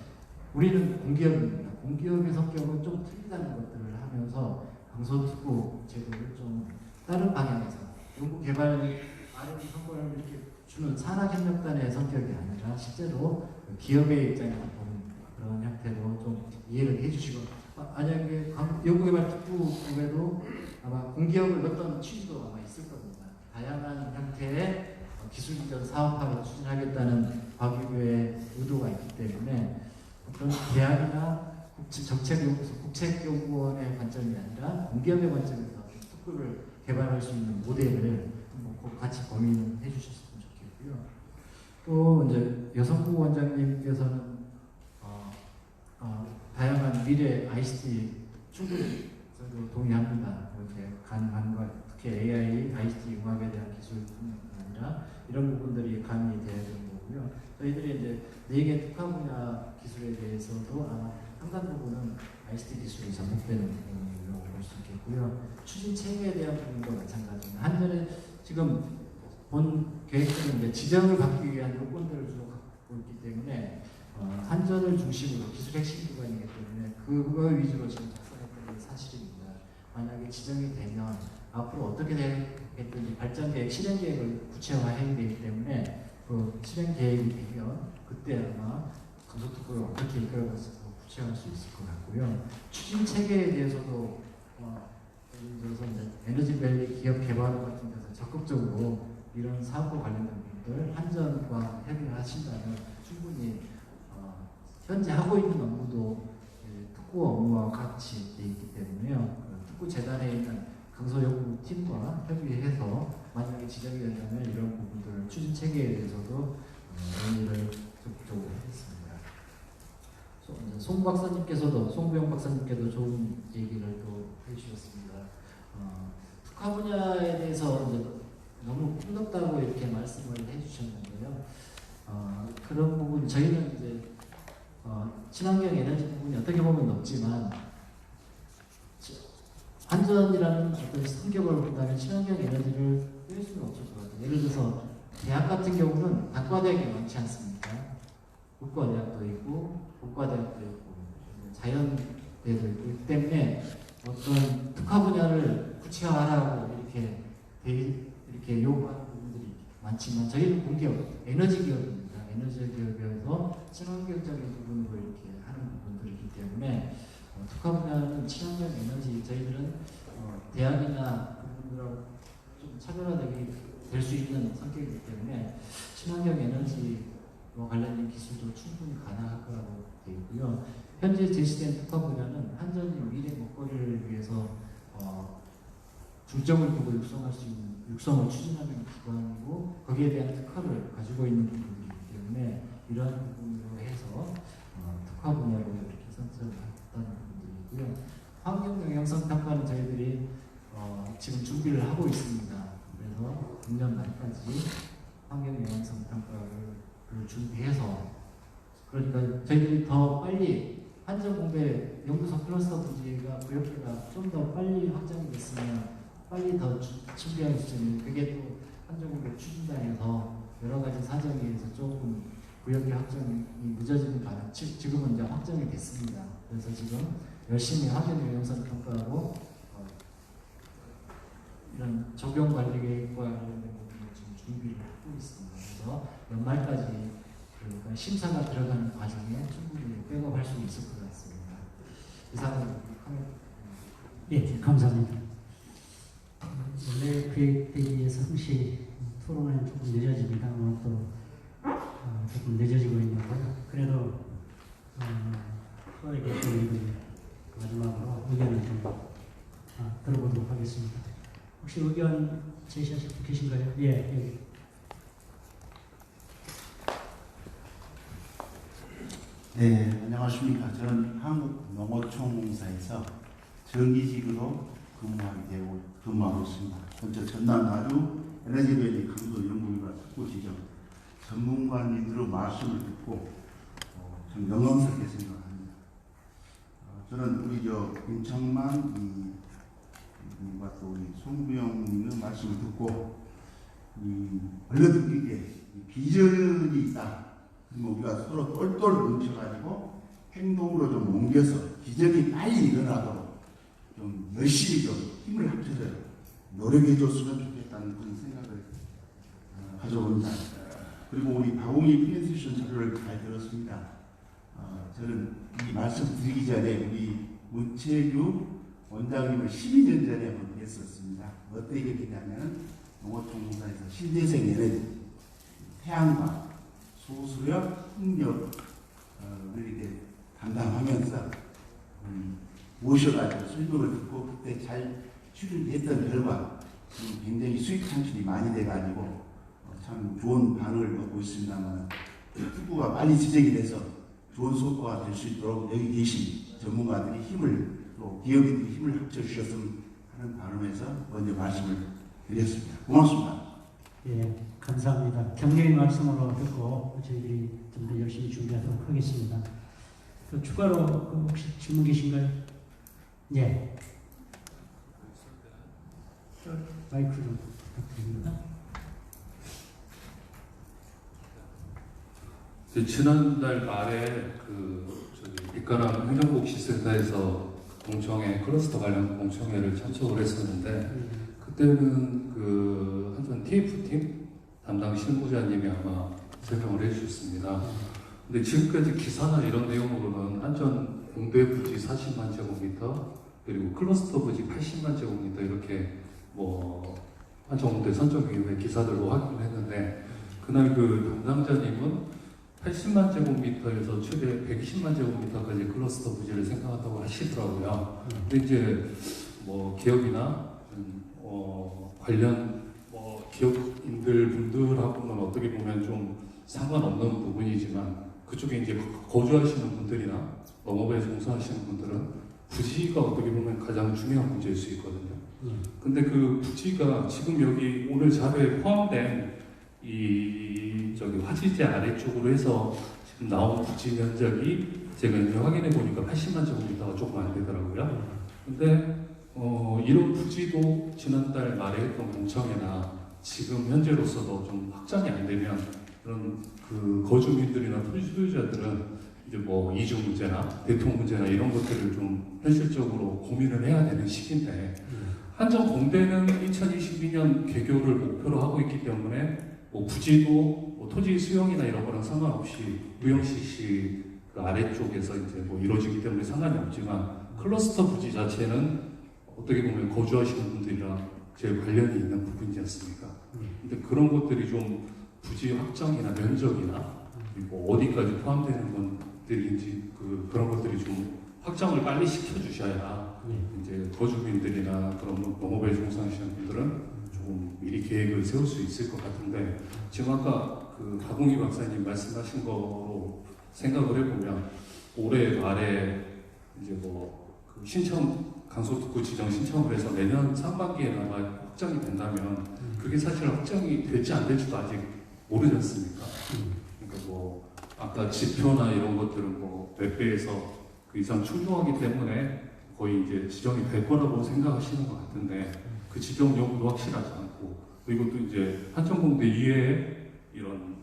우리는 공기업입니다. 공기업의 성격은 좀 틀리다는 것들을 하면서 강소특구 제도를 좀 다른 방향에서 연구개발 R&D 성과를 이렇게 주는 산학협력단의 성격이 아니라 실제로 기업의 입장에서 보는 그런 형태로 좀 이해를 해주시고, 만약에 연구개발 특구에도 아마 공기업을 넣었던 취지도 아마 있을 겁니다. 다양한 형태의 기술적 사업화를 추진하겠다는 과기부의 의도가 있기 때문에 어떤 대학이나 정책연구소, 국책연구원의 관점이 아니라 공기업의 관점에서 특구를 개발할 수 있는 모델을 같이 고민해 주셨으면 좋겠고요. 또 이제 여성부 원장님께서는 다양한 미래 ICT 충분히 저도 동의합니다. 이렇게 가능한 것, 특히 AI, ICT 융합에 대한 기술뿐만 아니라 이런 부분들이 가능이 돼야 되고, 거고요. 저희들이 이제 4개 특화 분야 기술에 대해서도 아마 상당 부분은 ICT 기술이 접목되는 부분이라고 볼 수 있겠고요. 추진 체계에 대한 부분도 마찬가지입니다. 한전에 지금 본 계획들은 이제 지정을 받기 위한 요건들을 주로 갖고 있기 때문에 한전을 중심으로 기술 핵심 기관이기 때문에 그거 위주로 지금 작성했던 게 사실입니다. 만약에 지정이 되면 앞으로 어떻게 되겠든지 발전 계획, 실행 계획을 구체화해야 되기 때문에 그 실행 계획이 되면 그때 아마 강소특구를 어떻게 이끌어가서 구체화할 수 있을 것 같고요. 추진 체계에 대해서도 예를 들어서 이제 에너지밸리 기업 개발 같은 데서 적극적으로 이런 사업과 관련된 부분들 한전과 협의를 하신다면 충분히 현재 하고 있는 업무도 특구 업무와 같이 되어 있기 때문에요. 특구 재단에 있는 강소연구 팀과 협의해서 만약에 지정이 된다면 이런 부분들 추진 체계에 대해서도 논의를 적극적으로 하겠습니다. 송 박사님께서도 송부영 박사님께도 좋은 얘기를 또 해주셨습니다. 특화 분야에 대해서 이제 너무 풍덥다고 이렇게 말씀을 해주셨는데요. 그런 부분 저희는 이제 친환경 에너지 부분이 어떻게 보면 높지만 한전이라는 어떤 성격을 본다면 친환경 에너지를 뺄 수는 없을 것 같아요. 예를 들어서 대학 같은 경우는 단과대학이 많지 않습니까? 의과대학도 있고 법과대학도 있고 자연대도 있고 있기 때문에 어떤 특화 분야를 구체화하라고 이렇게 요구하는 부분들이 많지만 저희는 공기업, 에너지 기업입니다. 에너지 기업에서 친환경적인 부분으로 이렇게 하는 부분들이기 때문에 특화 분야는 친환경 에너지 저희들은 대학이나 그분들하고 좀 차별화되게 될 수 있는 성격이기 때문에 친환경 에너지와 관련된 기술도 충분히 가능할 거라고 되어 있고요. 현재 제시된 특화 분야는 한전이 미래 먹거리를 위해서 중점을 두고 육성할 수 있는 육성을 추진하는 기관이고 거기에 대한 특화를 가지고 있는 부분이기 때문에 이러한 부분으로 해서 특화 분야로 이렇게 선정했다는 부분들이고요. 환경 영향성 평가는 저희들이 지금 준비를 하고 있습니다. 그래서 금년 말까지 환경 영향성 평가를 준비해서 그러니까 저희들이 더 빨리 한전공배 연구소 클러스터 분지가 구역계가 좀 더 빨리 확장이 됐으면 빨리 더 준비할 수 있는 그게 또 한전공배 추진단에서 여러 가지 사정에 의해서 조금 구역계 확장이 늦어지는 바람 지금은 이제 확정이 됐습니다. 그래서 지금 열심히 환경 영향성 평가로 이런 적용 관리 계획과 관련된 부분을 지금 준비를 하고 있습니다. 그래서 연말까지 그러니까 심사가 들어가는 과정에 충분히 백업할 수 있을 것 같습니다. 이상으로 예, 감사합니다. 원래 계획대기에서 항시 토론은 조금 늦어집니다. 오늘 또 조금 늦어지고 있는데요. 그래도 수고하게 계신 마지막으로 의견을 좀 들어보도록 하겠습니다. 혹시 의견 제시하실 분 계신가요? 예, 여기. 네, 안녕하십니까. 저는 한국농어총공사에서 정기직으로 근무하고 있습니다. 현재 전남 나주 에너지밸리 강도 연구기관 특구지정 전문가님들의 말씀을 듣고 좀 영광스럽게 생각합니다. 저는 우리 임창만 님과 또 우리 송부영님의 말씀을 듣고 얼렁뚱기게 비전이 있다. 그리고 우리가 서로 똘똘 뭉쳐가지고 행동으로 좀 옮겨서 기적이 빨리 일어나도록 좀 열심히 좀 힘을 합쳐서 노력해줬으면 좋겠다는 그런 생각을 가져옵니다. 그리고 우리 박웅희 프레젠테이션 자료를 잘 들었습니다. 저는 이 말씀 드리기 전에 우리 문채규 원장님을 12년 전에 한번 뵀었습니다. 어떻게 됐냐면 농어총공사에서 신재생 에너지, 태양광, 소수력, 풍력을 이렇게 담당하면서 모셔가지고 설명을 듣고 그때 잘 추진했던 결과 굉장히 수익 창출이 많이 돼가지고 참 좋은 반응을 얻고 있습니다만 특구가 빨리 지정이 돼서 좋은 성과가 될 수 있도록 여기 계신 전문가들이 힘을 또 기업인들이 힘을 합쳐주셨으면 하는 바람에서 먼저 말씀을 드렸습니다. 고맙습니다. 예, 감사합니다. 격려의 말씀으로 듣고 저희들이 좀 더 열심히 준비하도록 하겠습니다. 또 추가로 혹시 질문 계신가요? 예. 마이크 좀 부탁드립니다. 지난달 말에 빛가람 행정복지센터에서 공청회 클러스터 관련 공청회를 참석을 했었는데 그때는 한전 TF팀 담당 실무자님이 아마 설명을 해주셨습니다. 근데 지금까지 기사나 이런 내용으로는 한전 공대 부지 40만 제곱미터 그리고 클러스터 부지 80만 제곱미터 이렇게 한전 공대 선정 이후에 기사들로 확인을 했는데 그날 담당자님은 80만 제곱미터에서 최대 120만 제곱미터까지 클러스터 부지를 생각한다고 하시더라고요. 근데 이제 기업이나 관련 기업인들 분들하고는 어떻게 보면 좀 상관없는 부분이지만 그쪽에 이제 거주하시는 분들이나 농업에 종사하시는 분들은 부지가 어떻게 보면 가장 중요한 문제일 수 있거든요. 근데 그 부지가 지금 여기 오늘 자료에 포함된 화지제 아래쪽으로 해서 지금 나온 부지 면적이 제가 이제 확인해 보니까 80만 제곱미터가 조금 안 되더라고요. 근데 이런 부지도 지난달 말에 했던 공청회나 지금 현재로서도 좀 확장이 안 되면 그런 거주민들이나 토지 소유자들은 이제 이주 문제나 대통 문제나 이런 것들을 좀 현실적으로 고민을 해야 되는 시기인데 한전 공대는 2022년 개교를 목표로 하고 있기 때문에 부지도 토지 수용이나 이런 거랑 상관없이 무형CC 아래쪽에서 이제 이루어지기 때문에 상관이 없지만 클러스터 부지 자체는 어떻게 보면 거주하시는 분들이랑 제일 관련이 있는 부분이지 않습니까? 근데 그런 것들이 좀 부지 확장이나 면적이나 그리고 어디까지 포함되는 것들인지 그런 것들이 좀 확장을 빨리 시켜주셔야 이제 거주민들이나 그런 농업에 종사하시는 분들은 좀 미리 계획을 세울 수 있을 것 같은데 지금 아까 박웅희 박사님 말씀하신 거로 생각을 해보면 올해 말에 이제 강소특구 지정 신청을 해서 내년 상반기에 아마 확정이 된다면 그게 사실 확정이 될지 안 될지도 아직 모르지 않습니까? 그러니까 아까 지표나 이런 것들은 몇 배에서 그 이상 충족하기 때문에 거의 이제 지정이 될 거라고 생각하시는 것 같은데 그 지정 여부도 확실하지 않고 그리고 또 이제 한전공대 이외에 이런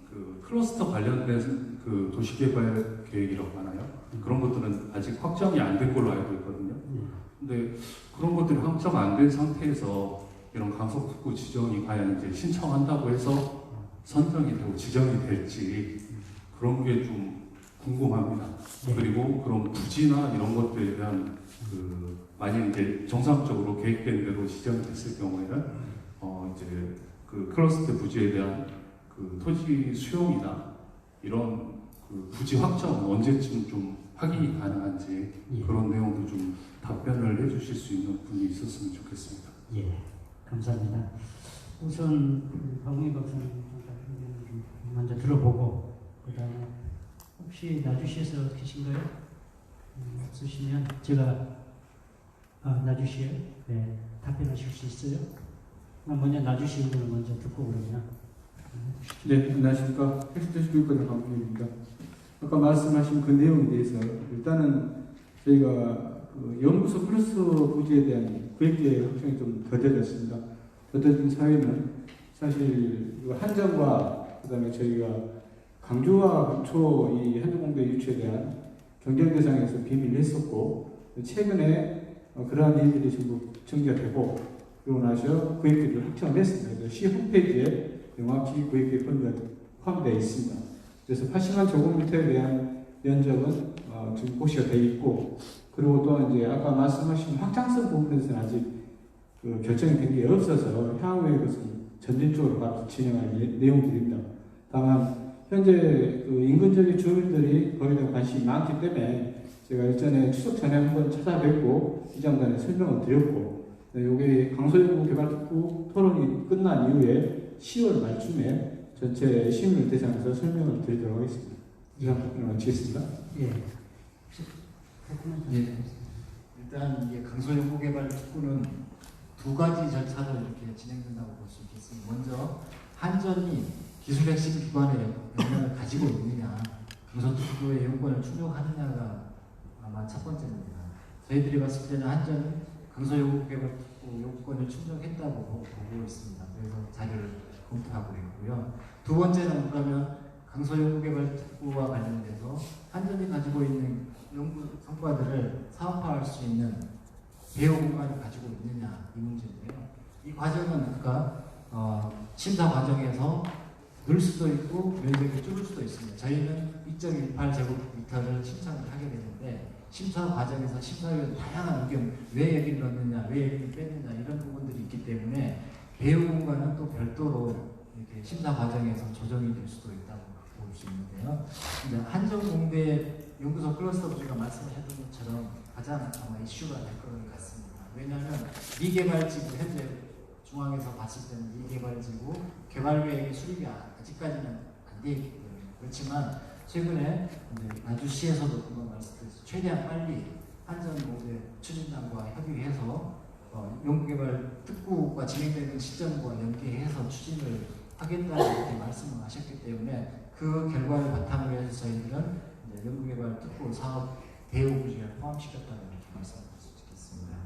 클러스터 관련된 도시개발 계획이라고 하나요? 그런 것들은 아직 확정이 안 된 걸로 알고 있거든요. 근데 그런 것들이 확정 안 된 상태에서 이런 강속특구 지정이 과연 이제 신청한다고 해서 선정이 되고 지정이 될지 그런 게 좀 궁금합니다. 그리고 그런 부지나 이런 것들에 대한 만약 이제 정상적으로 계획된 대로 지정이 됐을 경우에는 이제 클러스터 부지에 대한 토지 수용이나 이런 부지 확정은 언제쯤 좀 확인이 가능한지 그런 내용도 좀 답변을 해주실 수 있는 분이 있었으면 좋겠습니다. 예, 감사합니다. 우선 박웅희 박사님 좀 먼저 들어보고 그다음에 혹시 나주시에서 계신가요? 없으시면 제가 나주시에 답변하실 수 있어요? 먼저 나주시 의견을 먼저 듣고 그러면. 네, 안녕하십니까. 헬스테스교육과장 박웅희입니다. 아까 말씀하신 그 내용에 대해서 일단은 저희가 연구소 플러스 부지에 대한 구획계획 확정이 좀 더뎌졌습니다. 더뎌진 사회는 사실 한전과 그다음에 저희가 강주와 감초 이 한전공대 유치에 대한 경쟁 대상에서 비밀을 했었고 최근에 그러한 일들이 전부 정리가 되고 그러고 나서 구획계획을 확정을 했습니다. 그래서 시 홈페이지에 명확히 구획계획 범위가 포함되어 있습니다. 그래서 80만 제곱미터에 대한 면적은 지금 고시가 되어 있고 그리고 또 이제 아까 말씀하신 확장성 부분에서는 아직 결정이 된 게 없어서 향후에 그것은 전진적으로 진행할 내용들입니다. 다만 현재 인근 지역의 주민들이 거기에 대한 관심이 많기 때문에 제가 일전에 추석 전에 한번 찾아뵙고 이 장관에 설명을 드렸고 이게 강소연구개발특구 토론이 끝난 이후에 10월 말쯤에 전체 시민을 대상해서 설명을 드리도록 하겠습니다. 이상 답변을 마치겠습니다. 예. 예. 일단 이게 강소연구개발 특구는 두 가지 절차로 이렇게 진행된다고 볼 수 있겠습니다. 먼저 한전이 기술핵심 기관의 역량을 가지고 있느냐, 강서특구의 용건을 충족하느냐가 아마 첫 번째입니다. 저희들이 봤을 때는 한전은 강서용구개발특구 요건을 충족했다고 보고 있습니다. 그래서 자료를 검토하고 있고요. 두 번째는 그러면 강서용구개발특구와 관련돼서 한전이 가지고 있는 연구 성과들을 사업화할 수 있는 배후 공간을 가지고 있느냐 이 문제인데요. 이 과정은 아까 심사 과정에서 늘 수도 있고 면적이 줄을 수도 있습니다. 저희는 2.18제곱미터를 신청을 하게 되는데 심사 과정에서 심사위원 다양한 의견, 왜 여기를 넣느냐, 왜 여기를 뺐느냐 이런 부분들이 있기 때문에 배후 공간은 또 별도로 이렇게 심사 과정에서 조정이 될 수도 있다고 볼 수 있는데요. 이제 한전공대 연구소 클러스터 부지가 말씀하셨던 것처럼 가장 아마 이슈가 될 것 같습니다. 왜냐하면 미개발지구 현재 중앙에서 봤을 때는 미개발지구 개발 계획의 수립이 아직까지는 안 돼 있기 때문에 그렇지만 최근에 나주시에서도 그런 말씀드렸죠. 최대한 빨리 한전공대 추진단과 협의해서 연구개발 특구가 진행되는 시점과 연계해서 추진을 하겠다고 이렇게 말씀을 하셨기 때문에 그 결과를 바탕으로 해서 저희들은 연구개발 특구 사업 대우 부지를 포함시켰다고 이렇게 말씀을 드리겠습니다.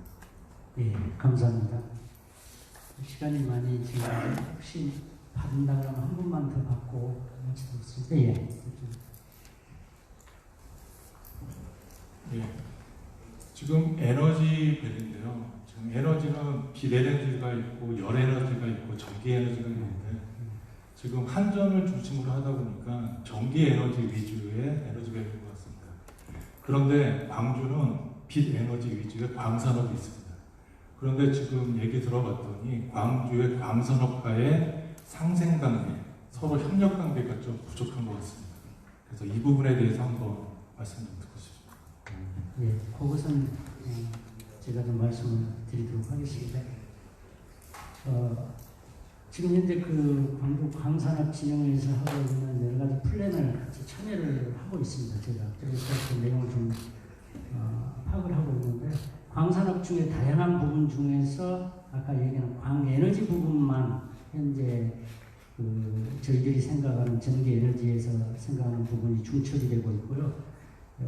예, 감사합니다. 시간이 많이 지금 혹시 받는다 그러면 한 분만 더 받고 마치겠습니다. 예. 네. 지금 에너지별인데요. 지금 에너지는 비에너지가 있고 열에너지가 있고 전기에너지가 있는데 지금 한전을 중심으로 하다 보니까 전기에너지 위주의 에너지별인 것 같습니다. 그런데 광주는 빛에너지 위주의 광산업이 있습니다. 그런데 지금 얘기 들어봤더니 광주의 광산업과의 상생관계, 서로 협력관계가 좀 부족한 것 같습니다. 그래서 이 부분에 대해서 한번 말씀 좀 듣고 싶습니다. 예, 그것은 제가 좀 말씀을 드리도록 하겠습니다. 지금 현재 그 광주 광산업진흥원에서 하고 있는 여러 가지 플랜을 같이 참여를 하고 있습니다. 제가 그래서 그 내용을 좀 파악을 하고 있는데 광산업 중에 다양한 부분 중에서 아까 얘기한 광에너지 부분만 현재 저희들이 생각하는 전기에너지에서 생각하는 부분이 중첩이 되고 있고요.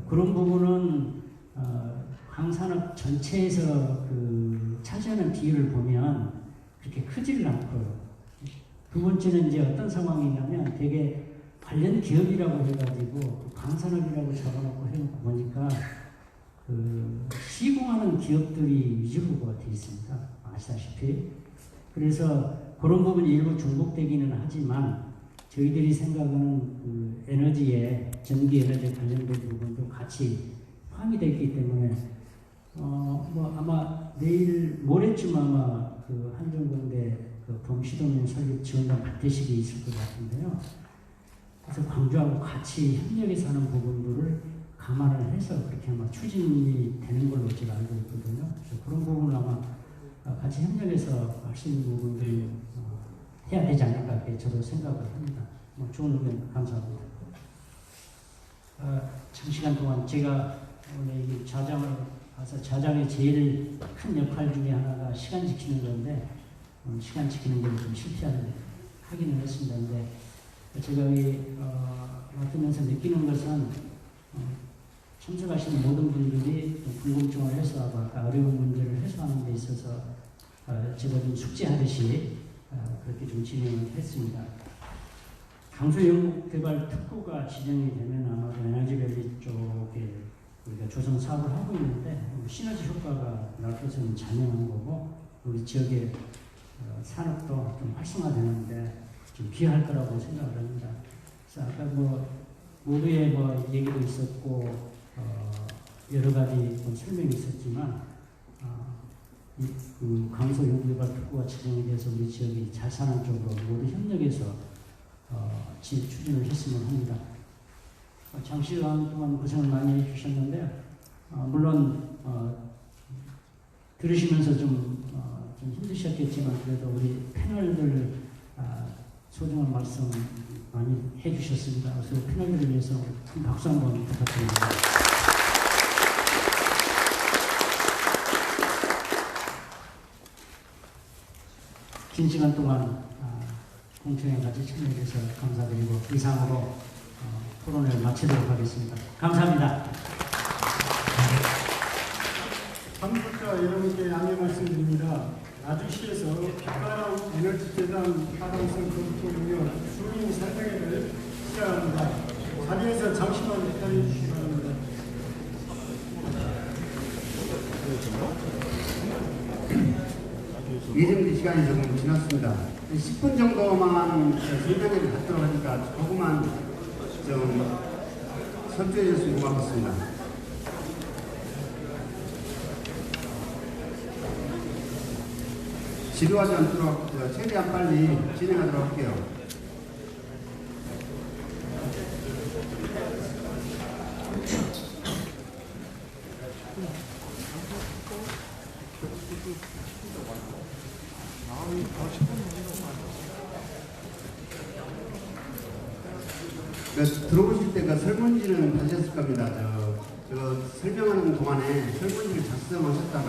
그런 부분은 광산업 전체에서 차지하는 비율을 보면 그렇게 크지를 않고요. 두 번째는 이제 어떤 상황이냐면 되게 관련 기업이라고 해가지고 광산업이라고 적어놓고 해놓고 보니까 시공하는 기업들이 위주로 되어 있습니다. 아시다시피. 그래서 그런 부분이 일부 중복되기는 하지만 저희들이 생각하는 에너지에 전기 에너지에 관련된 부분도 같이 포함이 되어 있기 때문에 아마 내일 모레쯤 아마 한전공대 범시도면 설립 지원단 발대식이 있을 것 같은데요. 그래서 광주하고 같이 협력해서 하는 부분들을 감안을 해서 그렇게 아마 추진이 되는 걸로 제가 알고 있거든요. 그래서 그런 부분을 아마 같이 협력해서 할 수 있는 부분들이 해야 되지 않을까 이렇게 저도 생각을 합니다. 좋은 의견 감사합니다. 장시간 동안 제가 원래 이 좌장을 봐서 좌장의 제일 큰 역할 중에 하나가 시간 지키는 건데 시간 지키는 걸 좀 실패하기는 했습니다. 근데 제가 맡으면서 느끼는 것은 참석하시는 모든 분들이 궁금증을 해소하고 아까 어려운 문제를 해소하는 데 있어서 제가 좀 숙제하듯이 그렇게 좀 진행을 했습니다. 강서연구개발특구가 지정이 되면 아마도 에너지밸리 쪽에 우리가 조성 사업을 하고 있는데 시너지 효과가 날 것은 자명한 거고 우리 지역의 산업도 좀 활성화되는데 좀 기여할 거라고 생각을 합니다. 그래서 아까 모두의 얘기도 있었고 여러 가지 설명이 있었지만 강서연구개발특구가 지정이 돼서 우리 지역이 잘 사는 쪽으로 모두 협력해서 추진을 했으면 합니다. 장시간 동안 고생을 많이 해주셨는데 물론 들으시면서 좀 힘드셨겠지만 그래도 우리 패널들 소중한 말씀 많이 해주셨습니다. 그래서 패널들을 위해서 큰 박수 한번 부탁드립니다. 긴 시간 동안 공청회 같이 참여해 주셔서 감사드리고 이상으로 토론을 마치도록 하겠습니다. 감사합니다. 참석자 여러분께 양해 말씀드립니다. 나주시에서 빛바람 에너지재단 타당성 검토 용역 수민 설명회를 시작합니다. 자리에서 잠시만 기다려 주시기 바랍니다. 예정된 시간이 조금 지났습니다. 10분 정도만 설명회를 갖도록 하니까 조금만 좀 설정해 주셨으면 고맙겠습니다. 지루하지 않도록 최대한 빨리 진행하도록 할게요. 들어오실 때 그 설문지는 받으셨을 겁니다. 저 설명하는 동안에 설문지를 작성하셨다가